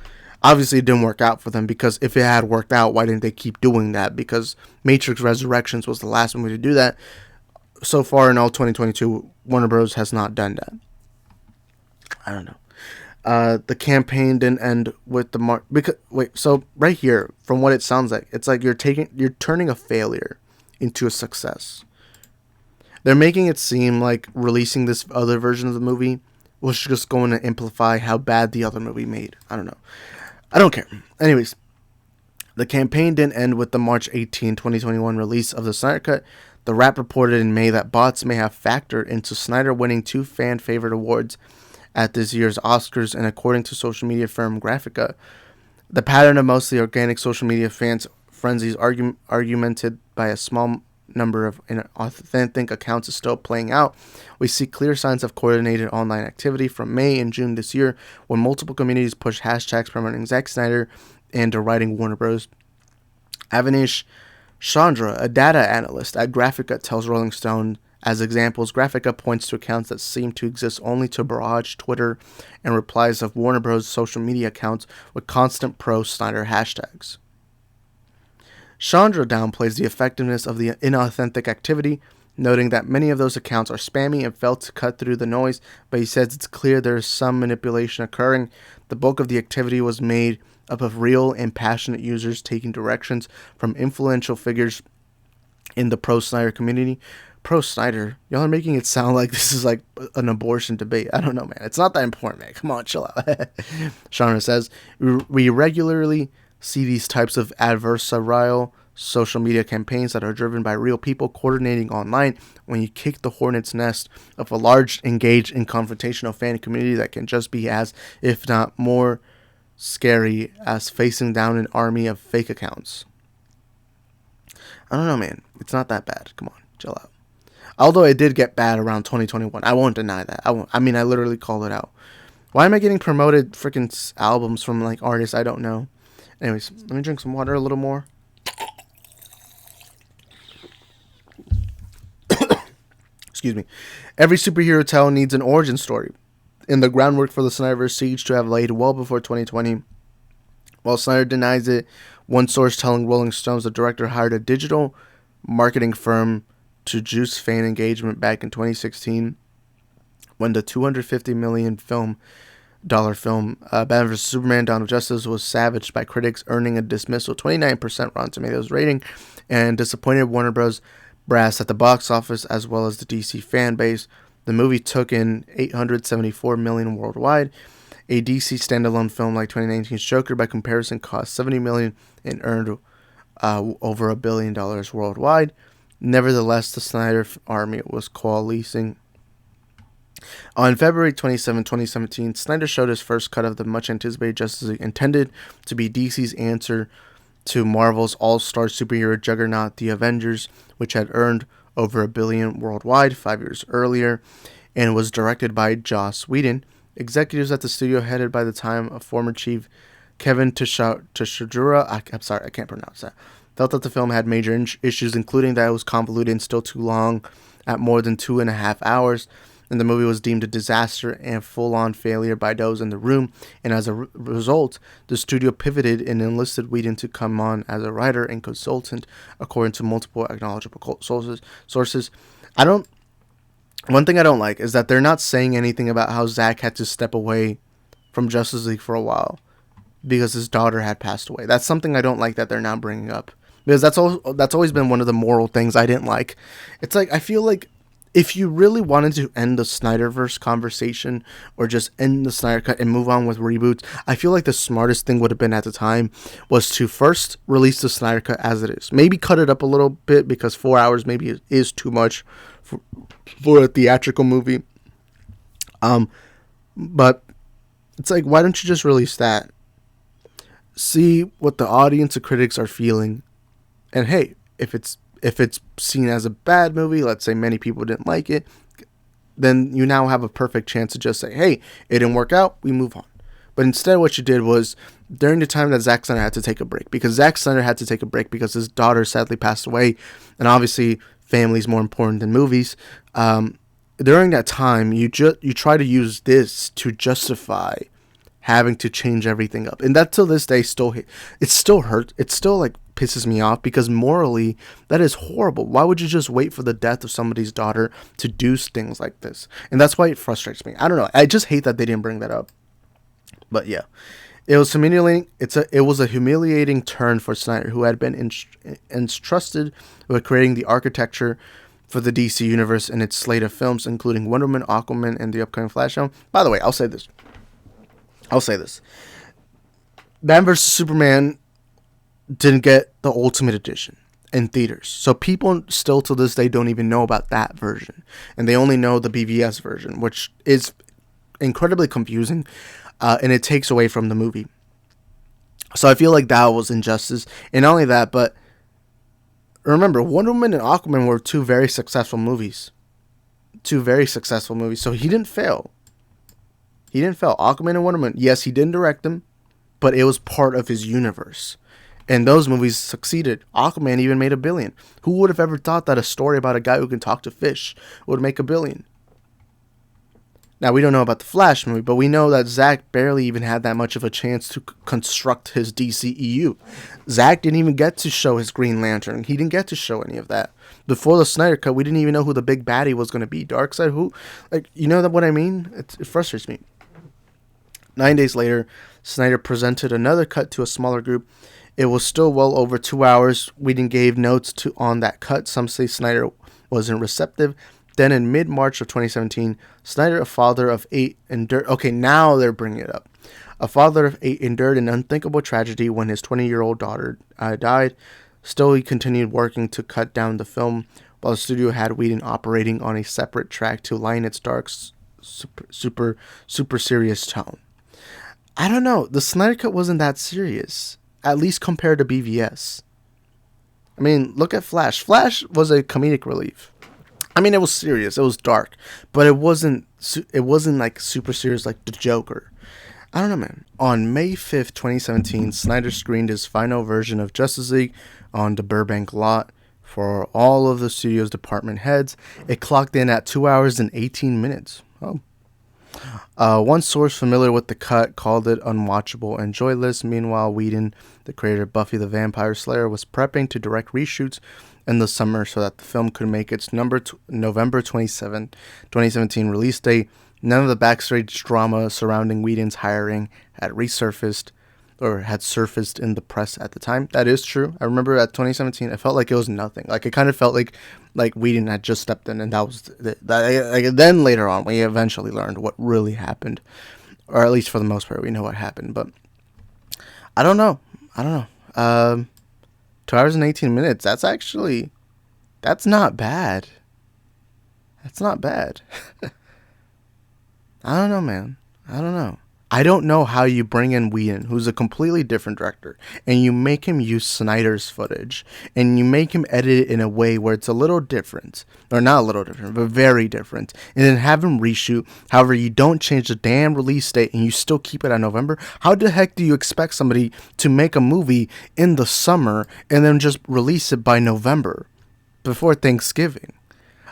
Obviously, it didn't work out for them, because if it had worked out, why didn't they keep doing that? Because Matrix Resurrections was the last movie to do that. So far in all 2022, Warner Bros. Has not done that. I don't know. The campaign didn't end with the so right here, from what it sounds like, it's like you're turning a failure into a success. They're making it seem like releasing this other version of the movie was just going to amplify how bad the other movie made. I don't know. I don't care. Anyways, the campaign didn't end with the March 18, 2021 release of the Snyder Cut. The Wrap reported in May that bots may have factored into Snyder winning 2 fan-favorite awards at this year's Oscars, and according to social media firm Graphica, the pattern of mostly organic social media frenzies argumented by a small number of inauthentic accounts is still playing out. We see clear signs of coordinated online activity from May and June this year when multiple communities push hashtags promoting Zack Snyder and deriding Warner Bros. Avanish Chandra, a data analyst at Graphica, tells Rolling Stone, as examples, Graphica points to accounts that seem to exist only to barrage Twitter and replies of Warner Bros. Social media accounts with constant pro-Snyder hashtags. Chandra downplays the effectiveness of the inauthentic activity, noting that many of those accounts are spammy and fail to cut through the noise, but he says it's clear there is some manipulation occurring. The bulk of the activity was made up of real and passionate users taking directions from influential figures in the pro-Snyder community. Pro-Snyder? Y'all are making it sound like this is like an abortion debate. I don't know, man. It's not that important, man. Come on, chill out. Chandra says, we regularly see these types of adversarial social media campaigns that are driven by real people coordinating online. When you kick the hornet's nest of a large, engaged, and confrontational fan community that can just be as, if not more, scary as facing down an army of fake accounts. I don't know, man. It's not that bad. Come on, chill out. Although it did get bad around 2021. I won't deny that. I mean, I literally called it out. Why am I getting promoted freaking albums from like artists I don't know? Anyways, let me drink some water a little more. Excuse me. Every superhero tale needs an origin story, and the groundwork for the Snyderverse siege to have laid well before 2020. While Snyder denies it, one source telling Rolling Stones the director hired a digital marketing firm to juice fan engagement back in 2016 when the $250 million film Batman vs. Superman Dawn of Justice was savaged by critics, earning a dismissal 29% Rotten Tomatoes rating, and disappointed Warner Bros. Brass at the box office as well as the DC fan base. The movie took in $874 million worldwide. A DC standalone film like 2019's Joker, by comparison, cost $70 million and earned over $1 billion worldwide. Nevertheless, the Snyder Army was coalescing. On February 27, 2017, Snyder showed his first cut of the much-anticipated Justice League, intended to be DC's answer to Marvel's all-star superhero juggernaut, The Avengers, which had earned over $1 billion worldwide 5 years earlier, and was directed by Joss Whedon. Executives at the studio, headed by the time of former chief Kevin Tashijura, I'm sorry, I can't pronounce that, felt that the film had major issues, including that it was convoluted and still too long at more than 2.5 hours, and the movie was deemed a disaster and full-on failure by those in the room, and as a result, the studio pivoted and enlisted Whedon to come on as a writer and consultant, according to multiple acknowledgeable sources. One thing I don't like is that they're not saying anything about how Zack had to step away from Justice League for a while because his daughter had passed away. That's something I don't like that they're not bringing up, because that's always been one of the moral things I didn't like. It's like, I feel like if you really wanted to end the Snyderverse conversation or just end the Snyder Cut and move on with reboots, I feel like the smartest thing would have been at the time was to first release the Snyder Cut as it is. Maybe cut it up a little bit, because 4 hours maybe is too much for a theatrical movie. But it's like, why don't you just release that? See what the audience and critics are feeling. And hey, if it's seen as a bad movie, let's say many people didn't like it, then you now have a perfect chance to just say, hey, it didn't work out, we move on. But instead, what you did was, during the time that Zack Snyder had to take a break, because Zack Snyder had to take a break because his daughter sadly passed away, and obviously family's more important than movies. During that time, you try to use this to justify having to change everything up, and that till this day it still hurts. It still like pisses me off, because morally that is horrible. Why would you just wait for the death of somebody's daughter to do things like this? And that's why it frustrates me. I don't know. I just hate that they didn't bring that up. But yeah, it was humiliating. It was a humiliating turn for Snyder, who had been entrusted with creating the architecture for the DC universe and its slate of films, including Wonder Woman, Aquaman, and the upcoming Flash film. By the way, I'll say this. Batman vs. Superman didn't get the Ultimate Edition in theaters. So people still to this day don't even know about that version. And they only know the BVS version, which is incredibly confusing. And it takes away from the movie. So I feel like that was injustice. And not only that, but remember, Wonder Woman and Aquaman were two very successful movies. So he didn't fail. Aquaman and Wonder Woman, yes, he didn't direct them, but it was part of his universe. And those movies succeeded. Aquaman even made $1 billion. Who would have ever thought that a story about a guy who can talk to fish would make $1 billion? Now, we don't know about the Flash movie, but we know that Zack barely even had that much of a chance to construct his DCEU. Zack didn't even get to show his Green Lantern. He didn't get to show any of that. Before the Snyder Cut, we didn't even know who the big baddie was going to be. Darkseid, who? Like, you know what I mean? It frustrates me. 9 days later, Snyder presented another cut to a smaller group. It was still well over 2 hours. Whedon gave notes on that cut. Some say Snyder wasn't receptive. Then in mid-March of 2017, Snyder, a father of 8, endured... Okay, now they're bringing it up. A father of 8 endured an unthinkable tragedy when his 20-year-old daughter died. Still, he continued working to cut down the film, while the studio had Whedon operating on a separate track to line its dark, super serious tone. I don't know. The Snyder Cut wasn't that serious, at least compared to BVS. I mean, look at Flash. Flash was a comedic relief. I mean, it was serious. It was dark, but it wasn't like super serious like the Joker. I don't know, man. On May 5th, 2017, Snyder screened his final version of Justice League on the Burbank lot for all of the studio's department heads. It clocked in at 2 hours and 18 minutes. Oh. One source familiar with the cut called it unwatchable and joyless. Meanwhile, Whedon, the creator of Buffy the Vampire Slayer, was prepping to direct reshoots in the summer so that the film could make its November 27, 2017 release date. None of the backstage drama surrounding Whedon's hiring had surfaced in the press at the time. That is true. I remember at 2017, it felt like it was nothing. Like, it kind of felt like Whedon had just stepped in, and that was then later on, we eventually learned what really happened, or at least for the most part, we know what happened. But I don't know. 2 hours and 18 minutes. That's not bad. That's not bad. I don't know, man. I don't know how you bring in Whedon, who's a completely different director, and you make him use Snyder's footage, and you make him edit it in a way where it's a little different, or not a little different, but very different, and then have him reshoot. However, you don't change the damn release date, and you still keep it at November. How the heck do you expect somebody to make a movie in the summer and then just release it by November, before Thanksgiving?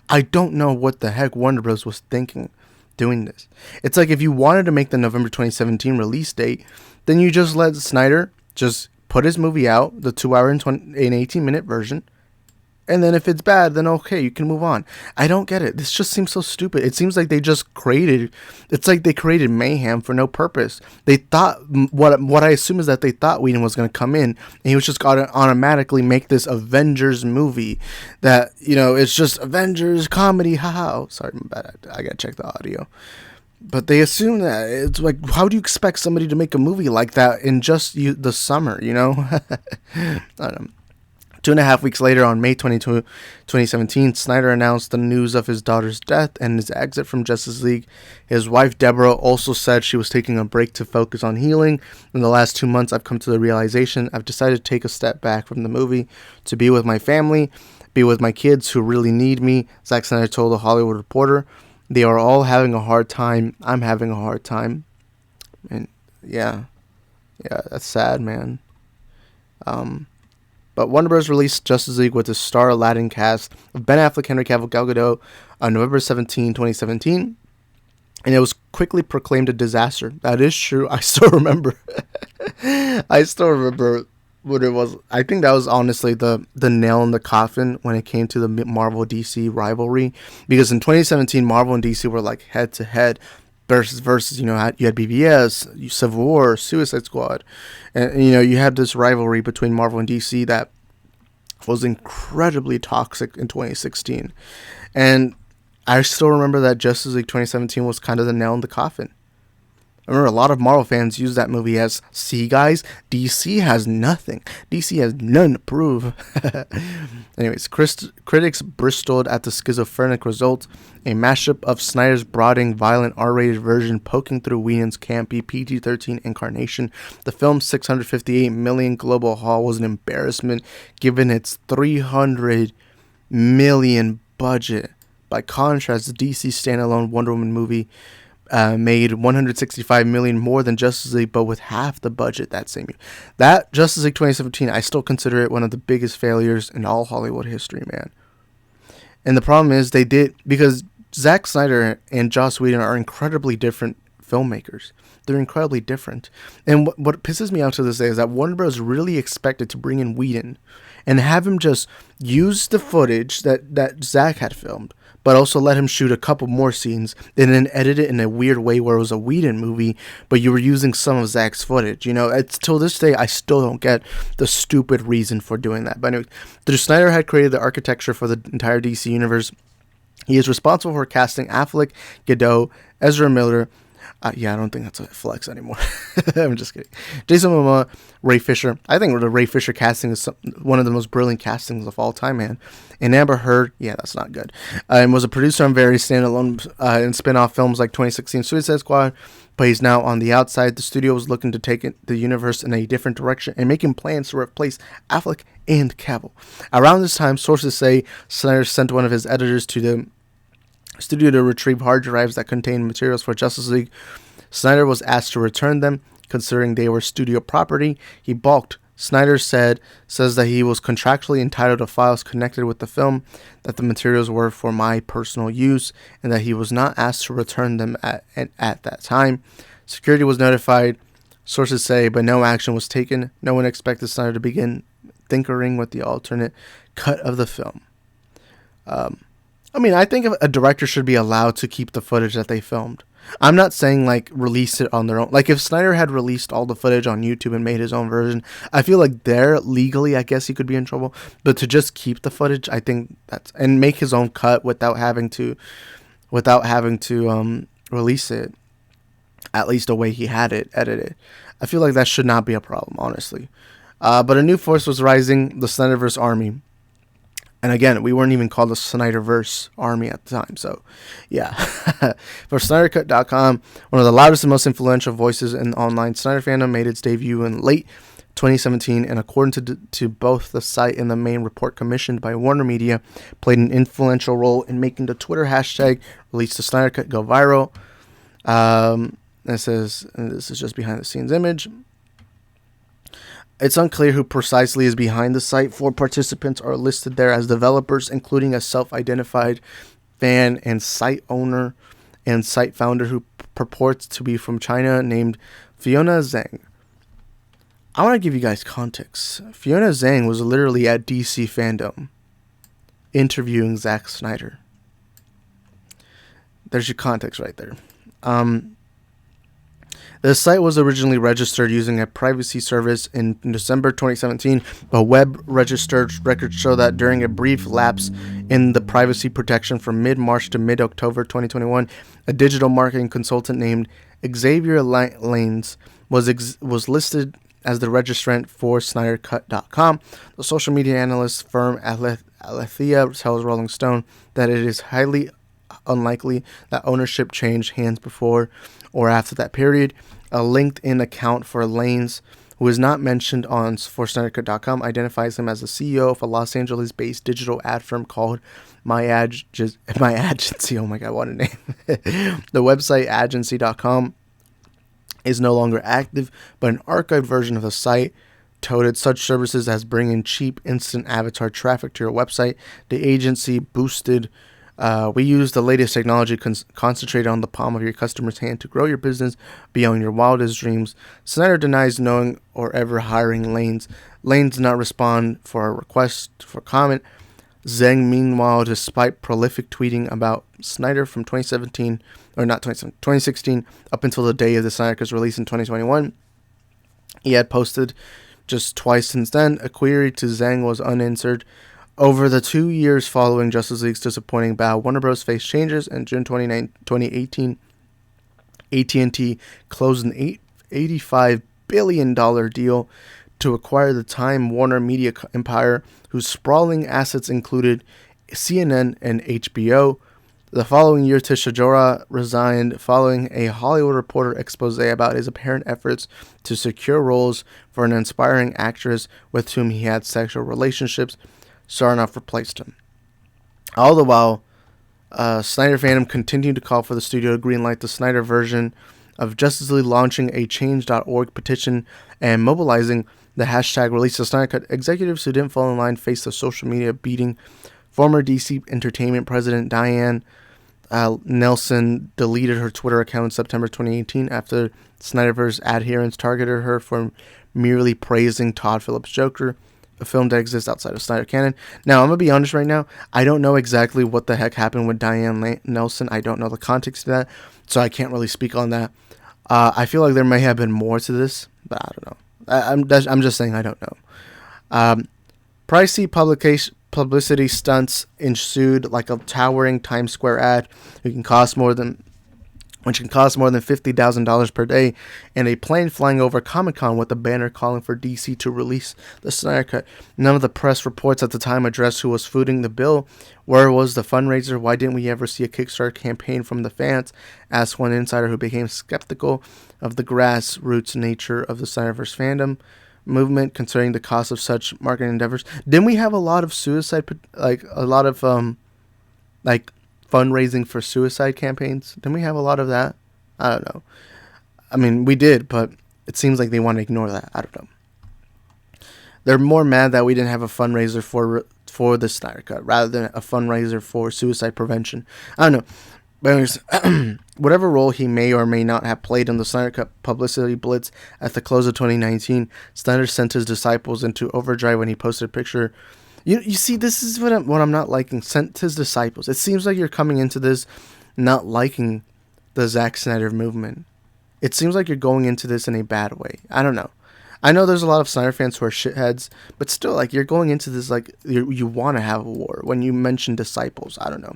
I don't know what the heck Warner Bros. Was thinking doing this. It's like if you wanted to make the November 2017 release date, then you just let Snyder just put his movie out, the 2 hour and 18 minute version, and then if it's bad, then okay, you can move on. I don't get it. This just seems so stupid. It seems like they created mayhem for no purpose. They thought, what I assume is that they thought Whedon was going to come in and he was just going to automatically make this Avengers movie that, it's just Avengers comedy, haha. Oh, sorry, my bad. I got to check the audio. But they assume that it's like, how do you expect somebody to make a movie like that in just the summer, I don't know. 2.5 weeks later, on May 22, 2017, Snyder announced the news of his daughter's death and his exit from Justice League. His wife, Deborah, also said she was taking a break to focus on healing. In the last 2 months, I've come to the realization I've decided to take a step back from the movie to be with my family, be with my kids who really need me, Zack Snyder told The Hollywood Reporter. They are all having a hard time. I'm having a hard time. And yeah, that's sad, man. But Warner Bros. Released Justice League with a star-laden cast of Ben Affleck, Henry Cavill, Gal Gadot on November 17, 2017. And it was quickly proclaimed a disaster. That is true. I still remember. What it was. I think that was honestly the nail in the coffin when it came to the Marvel-DC rivalry. Because in 2017, Marvel and DC were like head-to-head. Versus, you had BVS, Civil War, Suicide Squad, and you had this rivalry between Marvel and DC that was incredibly toxic in 2016. And I still remember that Justice League 2017 was kind of the nail in the coffin. I remember a lot of Marvel fans use that movie as, see guys, DC has nothing. DC has none to prove. Anyways, critics bristled at the schizophrenic result, a mashup of Snyder's brooding, violent R-rated version poking through Whedon's campy PG-13 incarnation. The film's $658 million global haul was an embarrassment given its $300 million budget. By contrast, the DC standalone Wonder Woman movie made $165 million more than Justice League, but with half the budget that same year. That Justice League 2017, I still consider it one of the biggest failures in all Hollywood history, man. And the problem is because Zack Snyder and Joss Whedon are incredibly different filmmakers. They're incredibly different. And what pisses me off to this day is that Warner Bros. Really expected to bring in Whedon and have him just use the footage that Zack had filmed, but also let him shoot a couple more scenes and then edit it in a weird way where it was a Whedon movie, but you were using some of Zack's footage. You know, it's till this day, I still don't get the stupid reason for doing that. But anyway, Snyder had created the architecture for the entire DC universe. He is responsible for casting Affleck, Godot, Ezra Miller. I don't think that's a flex anymore. I'm just kidding. Jason Momoa, Ray Fisher. I think the Ray Fisher casting is one of the most brilliant castings of all time, man. And Amber Heard, that's not good. And was a producer on various standalone and spin-off films like 2016 Suicide Squad, but he's now on the outside. The studio was looking to take the universe in a different direction and making plans to replace Affleck and Cavill. Around this time, sources say Snyder sent one of his editors to the studio to retrieve hard drives that contained materials for Justice League. Snyder was asked to return them, considering they were studio property. He balked. Snyder says that he was contractually entitled to files connected with the film, that the materials were for my personal use, and that he was not asked to return them at that time. Security was notified, sources say, but no action was taken. No one expected Snyder to begin tinkering with the alternate cut of the film. I think a director should be allowed to keep the footage that they filmed. I'm not saying, release it on their own. If Snyder had released all the footage on YouTube and made his own version, I feel like there, legally, I guess he could be in trouble. But to just keep the footage, I think and make his own cut without having to release it, at least the way he had it edited. I feel like that should not be a problem, honestly. But a new force was rising, the Snyderverse army. And again, we weren't even called the Snyderverse army at the time. So, yeah. For SnyderCut.com, one of the loudest and most influential voices in online Snyder fandom, made its debut in late 2017. And according to both the site and the main report commissioned by Warner Media, played an influential role in making the Twitter hashtag released to SnyderCut go viral. This is just behind the scenes image. It's unclear who precisely is behind the site. 4 participants are listed there as developers, including a self-identified fan and site owner and site founder who purports to be from China, named Fiona Zhang. I want to give you guys context. Fiona Zhang was literally at DC Fandom interviewing Zack Snyder. There's your context right there. The site was originally registered using a privacy service in December 2017, but web-registered records show that during a brief lapse in the privacy protection from mid-March to mid-October 2021, a digital marketing consultant named Xavier Lanes was listed as the registrant for SnyderCut.com. The social media analyst firm Alethea tells Rolling Stone that it is highly unlikely that ownership changed hands before or after that period. A LinkedIn account for Lanes, who is not mentioned for SnyderCut.com, identifies him as the CEO of a Los Angeles-based digital ad firm called My Agency. Oh my God, what a name. The website agency.com is no longer active, but an archived version of the site touted such services as bringing cheap instant avatar traffic to your website. The agency boosted, we use the latest technology concentrated on the palm of your customer's hand to grow your business beyond your wildest dreams. Snyder denies knowing or ever hiring Lanes. Lanes did not respond for a request for comment. Zhang, meanwhile, despite prolific tweeting about Snyder from 2016 up until the day of the Snyder Cut's release in 2021, he had posted just twice since then. A query to Zhang was unanswered. Over the 2 years following Justice League's disappointing bow, Warner Bros. Faced changes. In June 2018, AT&T closed an $85 billion deal to acquire the Time Warner Media empire, whose sprawling assets included CNN and HBO. The following year, Tisha Jora resigned following a Hollywood Reporter expose about his apparent efforts to secure roles for an inspiring actress with whom he had sexual relationships. Sarnoff replaced him. All the while, Snyder fandom continued to call for the studio to greenlight the Snyder version of Justice League, launching a Change.org petition and mobilizing the hashtag Release the Snyder Cut. Executives who didn't fall in line faced a social media beating. Former DC Entertainment president Diane Nelson deleted her Twitter account in September 2018 after Snyderverse adherents targeted her for merely praising Todd Phillips' Joker, a film that exists outside of Snyder canon. Now, I'm going to be honest right now. I don't know exactly what the heck happened with Diane Nelson. I don't know the context of that, so I can't really speak on that. I feel like there may have been more to this, but I don't know. I'm just saying I don't know. Pricey publicity stunts ensued, like a towering Times Square ad, which can cost more than $50,000 per day, and a plane flying over Comic-Con with a banner calling for DC to release the Snyder Cut. None of the press reports at the time addressed who was footing the bill. Where was the fundraiser? Why didn't we ever see a Kickstarter campaign from the fans? Asked one insider who became skeptical of the grassroots nature of the Snyderverse fandom movement concerning the cost of such marketing endeavors. Didn't we have a lot of fundraising for suicide campaigns? Didn't we have a lot of that? I don't know. I mean, we did, but it seems like they want to ignore that. I don't know. They're more mad that we didn't have a fundraiser for the Snyder Cut rather than a fundraiser for suicide prevention. I don't know. But anyways, whatever role he may or may not have played in the Snyder Cut publicity blitz at the close of 2019, Snyder sent his disciples into overdrive when he posted a picture. You see, this is what I'm not liking. Sent his disciples. It seems like you're coming into this not liking the Zack Snyder movement. It seems like you're going into this in a bad way. I don't know. I know there's a lot of Snyder fans who are shitheads, but still, like, you're going into this like you want to have a war. When you mention disciples, I don't know.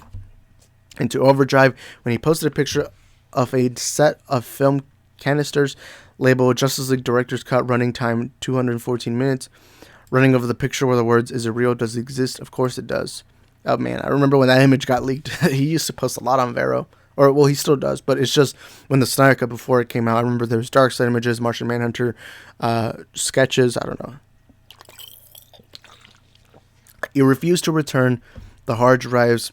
Into overdrive when he posted a picture of a set of film canisters labeled Justice League Director's Cut, running time 214 minutes. Running over the picture were the words, "Is it real? Does it exist? Of course it does." Oh man, I remember when that image got leaked. He used to post a lot on Vero. Or, well, he still does, but it's just when the Snyder Cut, before it came out, I remember there was Darkseid images, Martian Manhunter sketches, I don't know. He refused to return the hard drives,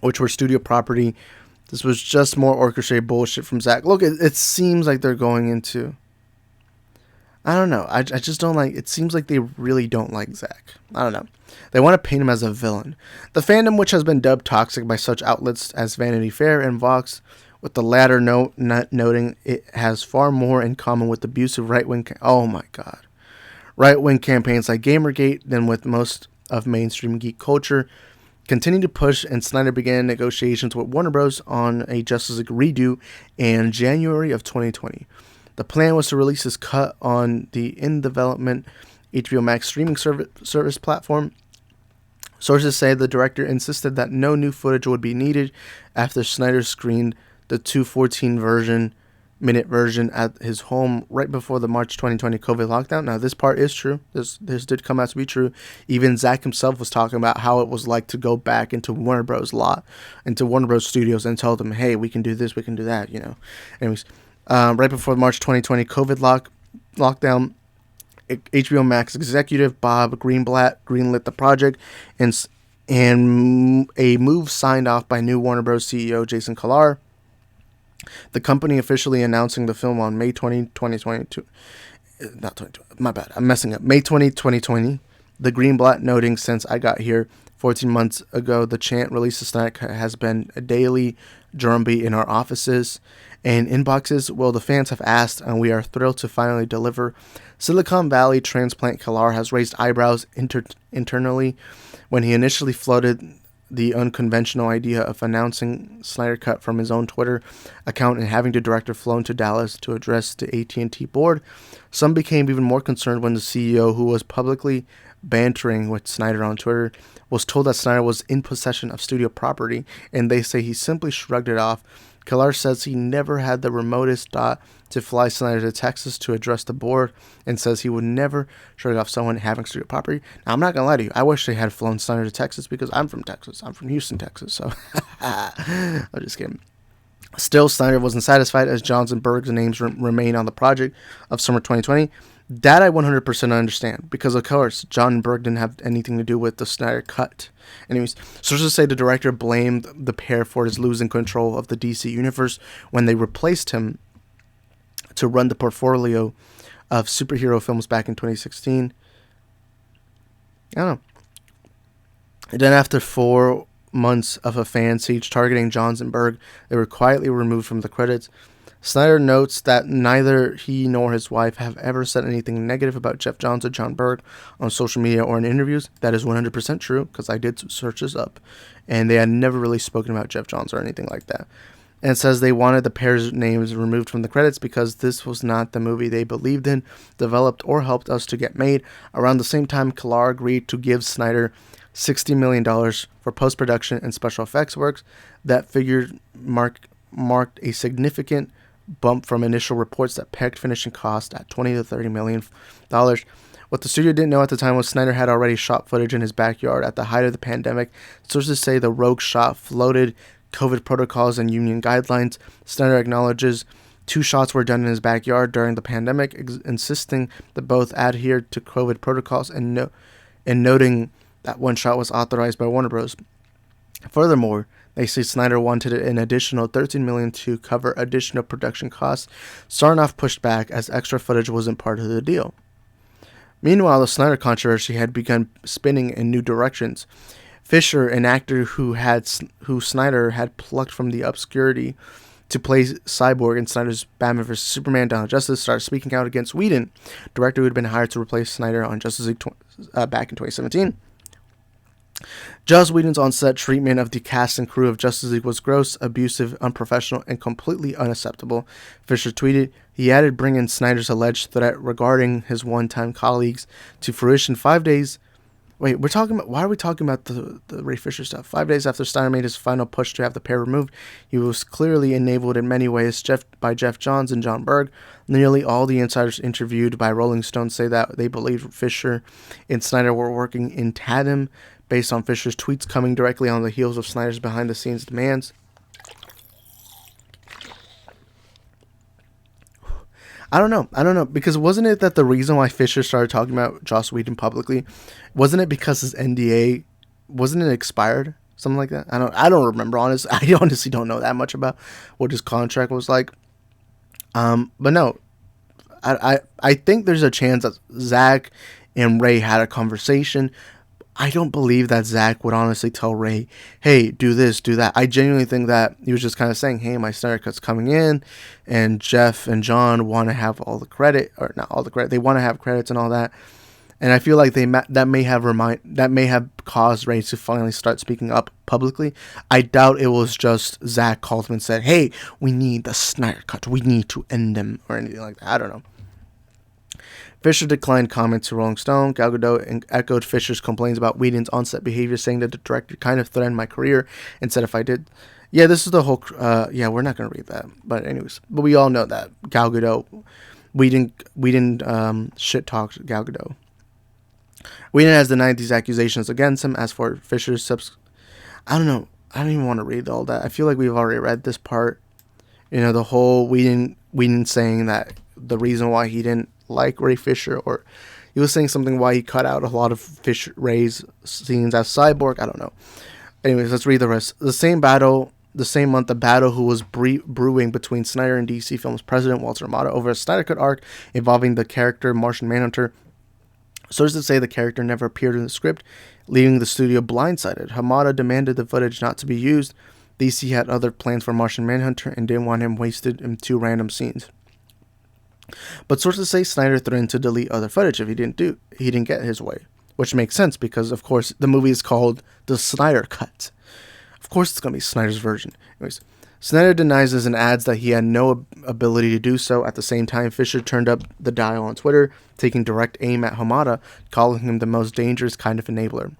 which were studio property. This was just more orchestrated bullshit from Zack. Look, it seems like they're going into... I don't know. I just don't like... It seems like they really don't like Zack. I don't know. They want to paint him as a villain. The fandom, which has been dubbed toxic by such outlets as Vanity Fair and Vox, with the latter noting it has far more in common with abusive right-wing... Oh my god. Right-wing campaigns like Gamergate than with most of mainstream geek culture, continued to push, and Snyder began negotiations with Warner Bros. On a Justice League redo in January of 2020. The plan was to release his cut on the in-development HBO Max streaming service platform. Sources say the director insisted that no new footage would be needed after Snyder screened the 2:14-minute version at his home right before the March 2020 COVID lockdown. Now, this part is true. This did come out to be true. Even Zack himself was talking about how it was like to go back into Warner Bros. Into Warner Bros. Studios and tell them, hey, we can do this, we can do that, you know. Anyways, right before the March 2020 COVID lockdown, HBO Max executive Bob Greenblatt greenlit the project, and a move signed off by new Warner Bros. CEO Jason Kilar. The company officially announcing the film on May 20, 2022. Not 2020. My bad. I'm messing up. May 20, 2020. The Greenblatt noting, since I got here 14 months ago, the chant "Release the Snyder Cut" has been a daily drumbeat in our offices and inboxes. Well, the fans have asked, and we are thrilled to finally deliver. Silicon Valley transplant Kilar has raised eyebrows internally when he initially floated the unconventional idea of announcing Snyder Cut from his own Twitter account and having the director flown to Dallas to address the AT&T board. Some became even more concerned when the CEO, who was publicly bantering with Snyder on Twitter, was told that Snyder was in possession of studio property, and they say he simply shrugged it off. Killar says he never had the remotest thought to fly Snyder to Texas to address the board, and says he would never shrug off someone having studio property. Now, I'm not going to lie to you. I wish they had flown Snyder to Texas because I'm from Texas. I'm from Houston, Texas. So, I'm just kidding. Still, Snyder wasn't satisfied as Johns and Berg's names remain on the project of summer 2020. That I 100% understand, because of course John and Berg didn't have anything to do with the Snyder Cut. Anyways, sources say the director blamed the pair for his losing control of the DC universe when they replaced him to run the portfolio of superhero films back in 2016. I don't know. And then after 4 months of a fan siege targeting Johns and Berg, they were quietly removed from the credits. Snyder notes that neither he nor his wife have ever said anything negative about Geoff Johns or John Berg on social media or in interviews. That is 100% true, because I did search this up, and they had never really spoken about Geoff Johns or anything like that. And it says they wanted the pair's names removed from the credits because this was not the movie they believed in, developed, or helped us to get made. Around the same time, Killar agreed to give Snyder $60 million for post-production and special effects works. That figure marked a significant bump from initial reports that pegged finishing cost at $20 to $30 million. What the studio didn't know at the time was Snyder had already shot footage in his backyard at the height of the pandemic. Sources say the rogue shot floated COVID protocols and union guidelines. Snyder acknowledges 2 shots were done in his backyard during the pandemic, insisting that both adhered to COVID protocols and noting that 1 shot was authorized by Warner Bros. Furthermore, they say Snyder wanted an additional $13 million to cover additional production costs. Sarnoff pushed back as extra footage wasn't part of the deal. Meanwhile, the Snyder controversy had begun spinning in new directions. Fisher, an actor who Snyder had plucked from the obscurity to play Cyborg in Snyder's Batman vs. Superman: Dawn of Justice, started speaking out against Whedon, director who had been hired to replace Snyder on Justice League back in 2017. Joss Whedon's on-set treatment of the cast and crew of Justice League was gross, abusive, unprofessional, and completely unacceptable. Fisher tweeted, he added bringing Snyder's alleged threat regarding his one-time colleagues to fruition 5 days. Wait, why are we talking about the Ray Fisher stuff? 5 days after Snyder made his final push to have the pair removed, he was clearly enabled in many ways by Geoff Johns and John Berg. Nearly all the insiders interviewed by Rolling Stone say that they believed Fisher and Snyder were working in tandem, based on Fisher's tweets coming directly on the heels of Snyder's behind-the-scenes demands. I don't know, because wasn't it that the reason why Fisher started talking about Joss Whedon publicly, wasn't it because his NDA, wasn't it expired? Something like that? I don't remember, honestly. I honestly don't know that much about what his contract was like. But no, I think there's a chance that Zack and Ray had a conversation. I don't believe that Zack would honestly tell Ray, hey, do this, do that. I genuinely think that he was just kind of saying, hey, my Snyder Cut's coming in, and Jeff and John want to have all the credit, or not all the credit, they want to have credits and all that. And I feel like that may have caused Ray to finally start speaking up publicly. I doubt it was just Zack called him and said, hey, we need the Snyder Cut, we need to end them, or anything like that. I don't know. Fisher declined comment to Rolling Stone. Gal Gadot echoed Fisher's complaints about Whedon's on-set behavior, saying that the director kind of threatened my career and said if I did... Yeah, this is the whole... we're not going to read that. But anyways, but we all know that. Gal Gadot... Whedon shit-talked Gal Gadot. Whedon has denied these accusations against him. As for Fisher's I don't know. I don't even want to read all that. I feel like we've already read this part. You know, the whole Whedon saying that the reason why he didn't like Ray Fisher, or he was saying something why he cut out a lot of Ray's scenes as Cyborg. I don't know. Anyways, let's read the rest. The same month, the battle who was brewing between Snyder and DC Films president Walter Hamada over a Snyder Cut arc involving the character Martian Manhunter. Sources say the character never appeared in the script, leaving the studio blindsided. Hamada demanded the footage not to be used. DC had other plans for Martian Manhunter and didn't want him wasted in 2 random scenes. But sources say Snyder threatened to delete other footage if he didn't get his way. which makes sense because, of course, the movie is called The Snyder Cut. Of course, it's going to be Snyder's version. Anyways, Snyder denies this and adds that he had no ability to do so. At the same time, Fisher turned up the dial on Twitter, taking direct aim at Hamada, calling him the most dangerous kind of enabler.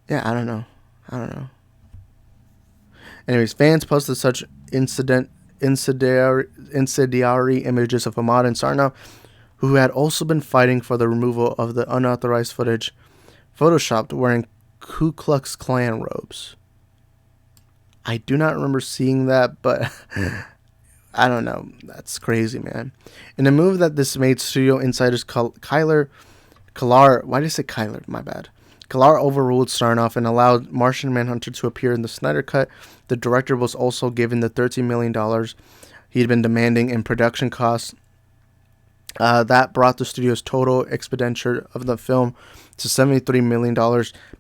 Yeah, I don't know. Anyways, fans posted such incendiary images of Hamada and Sarnoff, who had also been fighting for the removal of the unauthorized footage, photoshopped wearing Ku Klux Klan robes. I do not remember seeing that, but I don't know. That's crazy, man. In a move that dismayed studio insiders, Kylar, why did I say Kyler? My bad. Kalar overruled Sarnoff and allowed Martian Manhunter to appear in the Snyder Cut. The director was also given the $13 million he had been demanding in production costs. That brought the studio's total expenditure of the film to $73 million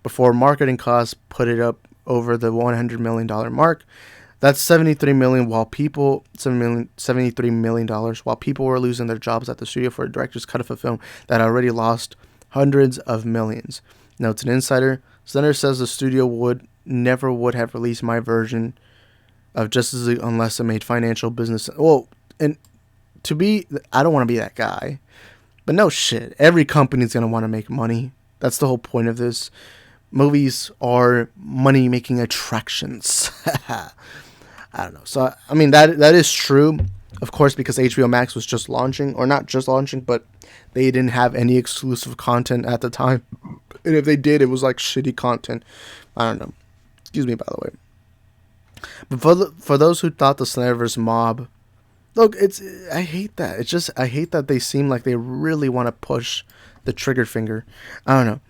before marketing costs put it up over the $100 million mark. That's $73 million while $73 million while people were losing their jobs at the studio for a director's cut of a film that already lost hundreds of millions. Notes an insider. Snyder says the studio would have released my version of Justice League unless it made financial business. Well, and I don't want to be that guy, but no shit. Every company's gonna want to make money. That's the whole point of this. Movies are money-making attractions. I don't know. So I mean that is true, of course, because HBO Max was just launching, or not just launching, but they didn't have any exclusive content at the time. And if they did, it was like shitty content. I don't know. Excuse me, by the way. But for those who thought the Snyderverse mob, look, I hate that. I hate that they seem like they really want to push the trigger finger. I don't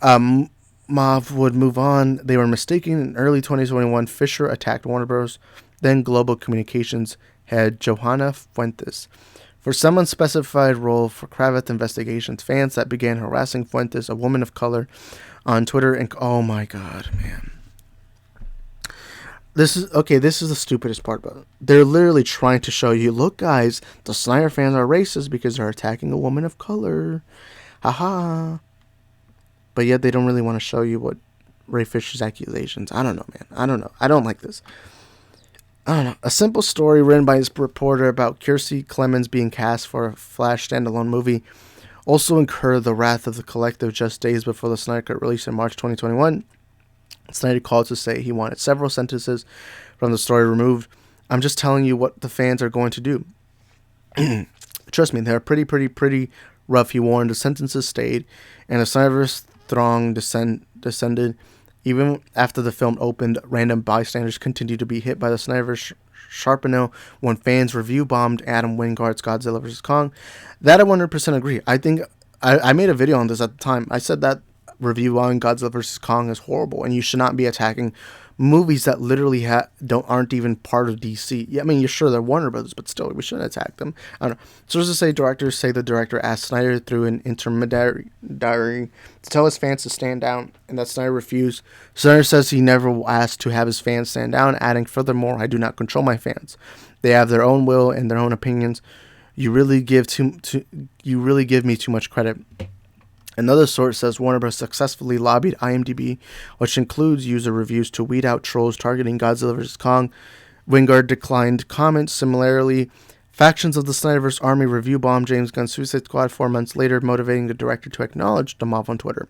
know. Mob would move on. They were mistaken. In early 2021, Fisher attacked Warner Bros., then Global Communications head Johanna Fuentes for some unspecified role for Kravitz investigations. Fans that began harassing Fuentes, a woman of color, on Twitter, and oh my god, man. This is the stupidest part about it. They're literally trying to show you, look guys, the Snyder fans are racist because they're attacking a woman of color. Haha. But yet they don't really want to show you what Ray Fisher's accusations. I don't know, man. I don't know. I don't like this. I don't know. A simple story written by his reporter about Kiersey Clemens being cast for a Flash standalone movie also incurred the wrath of the collective just days before the Snyder Cut release in March 2021. Snyder called to say he wanted several sentences from the story removed. I'm just telling you what the fans are going to do. Trust me, they're pretty rough. He warned the sentences stayed, and the Snyderverse throng descended. Even after the film opened, random bystanders continued to be hit by the Snyderverse sharpnel when fans review bombed Adam Wingard's Godzilla vs. Kong. That I 100% agree. I think I made a video on this at the time. I said that review on Godzilla vs. Kong is horrible, and you should not be attacking movies that literally aren't even part of DC. Yeah, I mean, you're sure they're Warner Brothers, but still, we shouldn't attack them. I don't know. Sources say the director asked Snyder through an intermediary to tell his fans to stand down, and that Snyder refused. Snyder says he never asked to have his fans stand down, adding, "Furthermore, I do not control my fans. They have their own will and their own opinions. You really give me too much credit." Another source says Warner Bros. Successfully lobbied IMDb, which includes user reviews, to weed out trolls targeting Godzilla vs. Kong. Wingard declined comments. Similarly, factions of the Snyderverse army review bombed James Gunn's Suicide Squad 4 months later, motivating the director to acknowledge the mob on Twitter.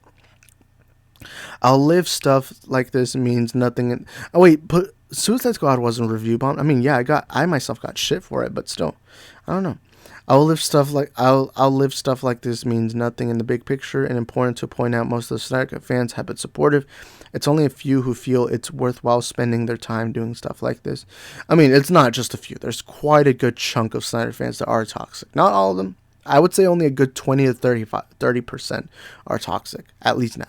I'll live stuff like this means nothing. But Suicide Squad wasn't review bombed. I mean, yeah, I myself got shit for it, but still, I don't know. I'll live stuff like this means nothing in the big picture, and important to point out most of the Snyder Cut fans have been supportive. It's only a few who feel it's worthwhile spending their time doing stuff like this. I mean, it's not just a few. There's quite a good chunk of Snyder fans that are toxic. Not all of them. I would say only a good 20 to 30% are toxic, at least now.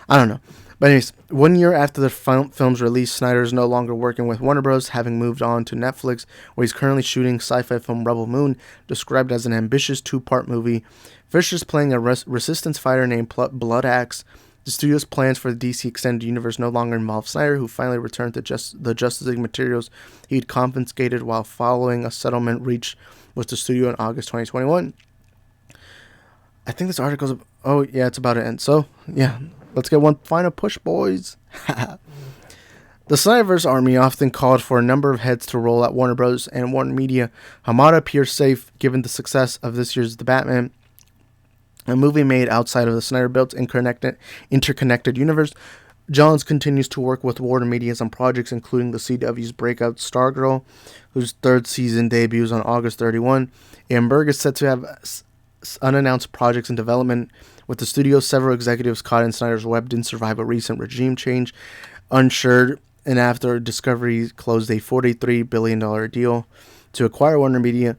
I don't know. But anyways, 1 year after the film's release, Snyder is no longer working with Warner Bros., having moved on to Netflix, where he's currently shooting sci-fi film Rebel Moon, described as an ambitious 2-part movie. Fisher's playing a resistance fighter named Blood Axe. The studio's plans for the DC Extended Universe no longer involve Snyder, who finally returned to the Justice League materials he'd confiscated while following a settlement reached with the studio in August 2021. I think this article's... Oh, yeah, it's about to end. So, yeah, let's get one final push, boys. The Snyderverse army often called for a number of heads to roll at Warner Bros. And Warner Media. Hamada appears safe given the success of this year's The Batman, a movie made outside of the Snyder-built interconnected universe. Johns continues to work with Warner Media on projects including the CW's breakout Stargirl, whose third season debuts on August 31. And Berg is set to have unannounced projects in development with the studio. Several executives caught in Snyder's web didn't survive a recent regime change, unsure, and after Discovery closed a $43 billion deal to acquire Warner Media,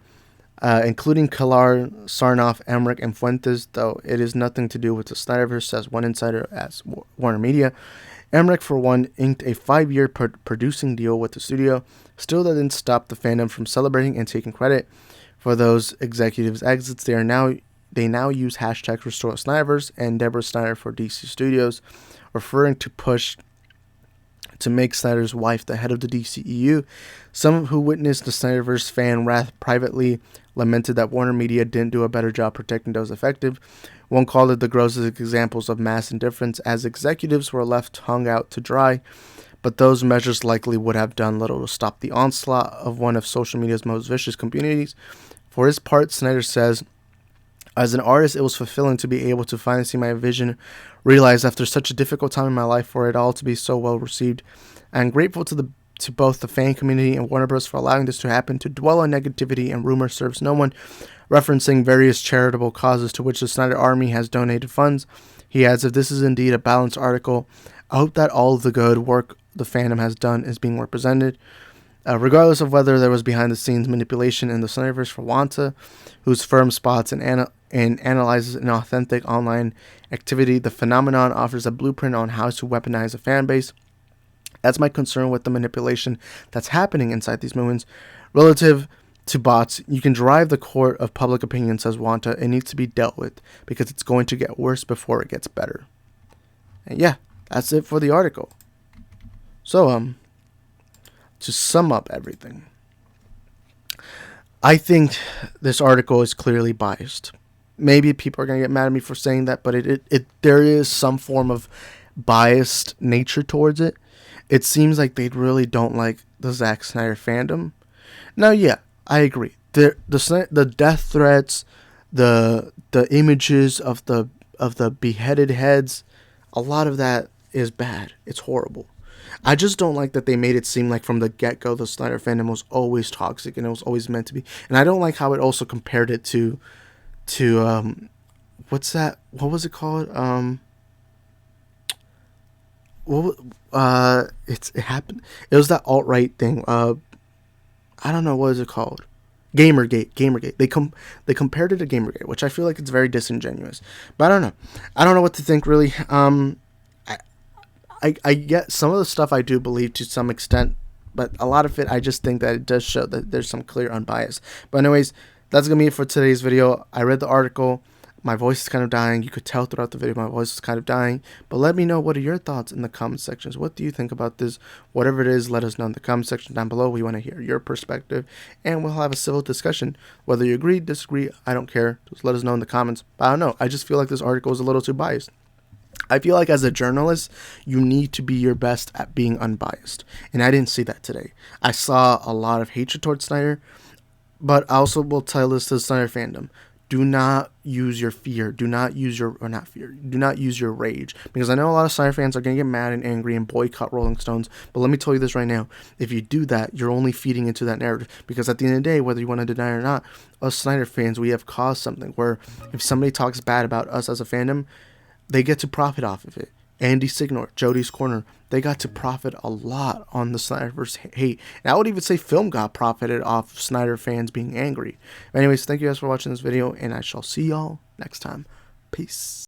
including Kalar, Sarnoff, Emmerich, and Fuentes, though it is nothing to do with the Snyderverse, says one insider at Warner Media. Emmerich, for one, inked a 5-year producing deal with the studio. Still, that didn't stop the fandom from celebrating and taking credit for those executives' exits. They now use hashtags Restore Snyderverse and Deborah Snyder for DC Studios, referring to push to make Snyder's wife the head of the DCEU. Some who witnessed the Snyderverse fan wrath privately lamented that Warner Media didn't do a better job protecting those affected. One called it the grossest examples of mass indifference, as executives were left hung out to dry, but those measures likely would have done little to stop the onslaught of one of social media's most vicious communities. For his part, Snyder says, as an artist, it was fulfilling to be able to finally see my vision realized after such a difficult time in my life, for it all to be so well received. I am grateful to both the fan community and Warner Bros. For allowing this to happen. To dwell on negativity and rumor serves no one, referencing various charitable causes to which the Snyder Army has donated funds. He adds, if this is indeed a balanced article, I hope that all of the good work the fandom has done is being represented. Regardless of whether there was behind-the-scenes manipulation in the Snyderverse for Wanta, whose firm spots and analyzes an authentic online activity, the phenomenon offers a blueprint on how to weaponize a fan base. That's my concern with the manipulation that's happening inside these movements. Relative to bots, you can drive the court of public opinion, says Wanta. It needs to be dealt with because it's going to get worse before it gets better. And yeah, that's it for the article. So, to sum up everything, I think this article is clearly biased. Maybe people are going to get mad at me for saying that, but there is some form of biased nature towards it. It seems like they really don't like the Zack Snyder fandom. Now, yeah, I agree. The death threats, the images of the beheaded heads, a lot of that is bad. It's horrible. I just don't like that they made it seem like from the get-go the Snyder fandom was always toxic and it was always meant to be. And I don't like how it also compared it to what's that? What was it called? It happened. It was that alt-right thing. I don't know, what is it called? Gamergate. They compared it to Gamergate, which I feel like it's very disingenuous. But I don't know. I don't know what to think really. I get some of the stuff I do believe to some extent, but a lot of it I just think that it does show that there's some clear unbiased. But anyways, that's gonna be it for today's video. I read the article. My voice is kind of dying. You could tell throughout the video my voice is kind of dying. But let me know, what are your thoughts in the comment sections. What do you think about this? Whatever it is, let us know in the comment section down below. We want to hear your perspective, and we'll have a civil discussion. Whether you agree, disagree, I don't care. Just let us know in the comments. But I don't know. I just feel like this article is a little too biased. I feel like as a journalist, you need to be your best at being unbiased. And I didn't see that today. I saw a lot of hatred towards Snyder, but I also will tell this to the Snyder fandom. Do not use your fear. Do not use your, or not fear, do not use your rage. Because I know a lot of Snyder fans are going to get mad and angry and boycott Rolling Stones. But let me tell you this right now. If you do that, you're only feeding into that narrative. Because at the end of the day, whether you want to deny it or not, us Snyder fans, we have caused something where if somebody talks bad about us as a fandom, they get to profit off of it. Andy Signor, Jody's Corner, they got to profit a lot on the Snyderverse hate. And I would even say film got profited off Snyder fans being angry. Anyways, thank you guys for watching this video, and I shall see y'all next time. Peace.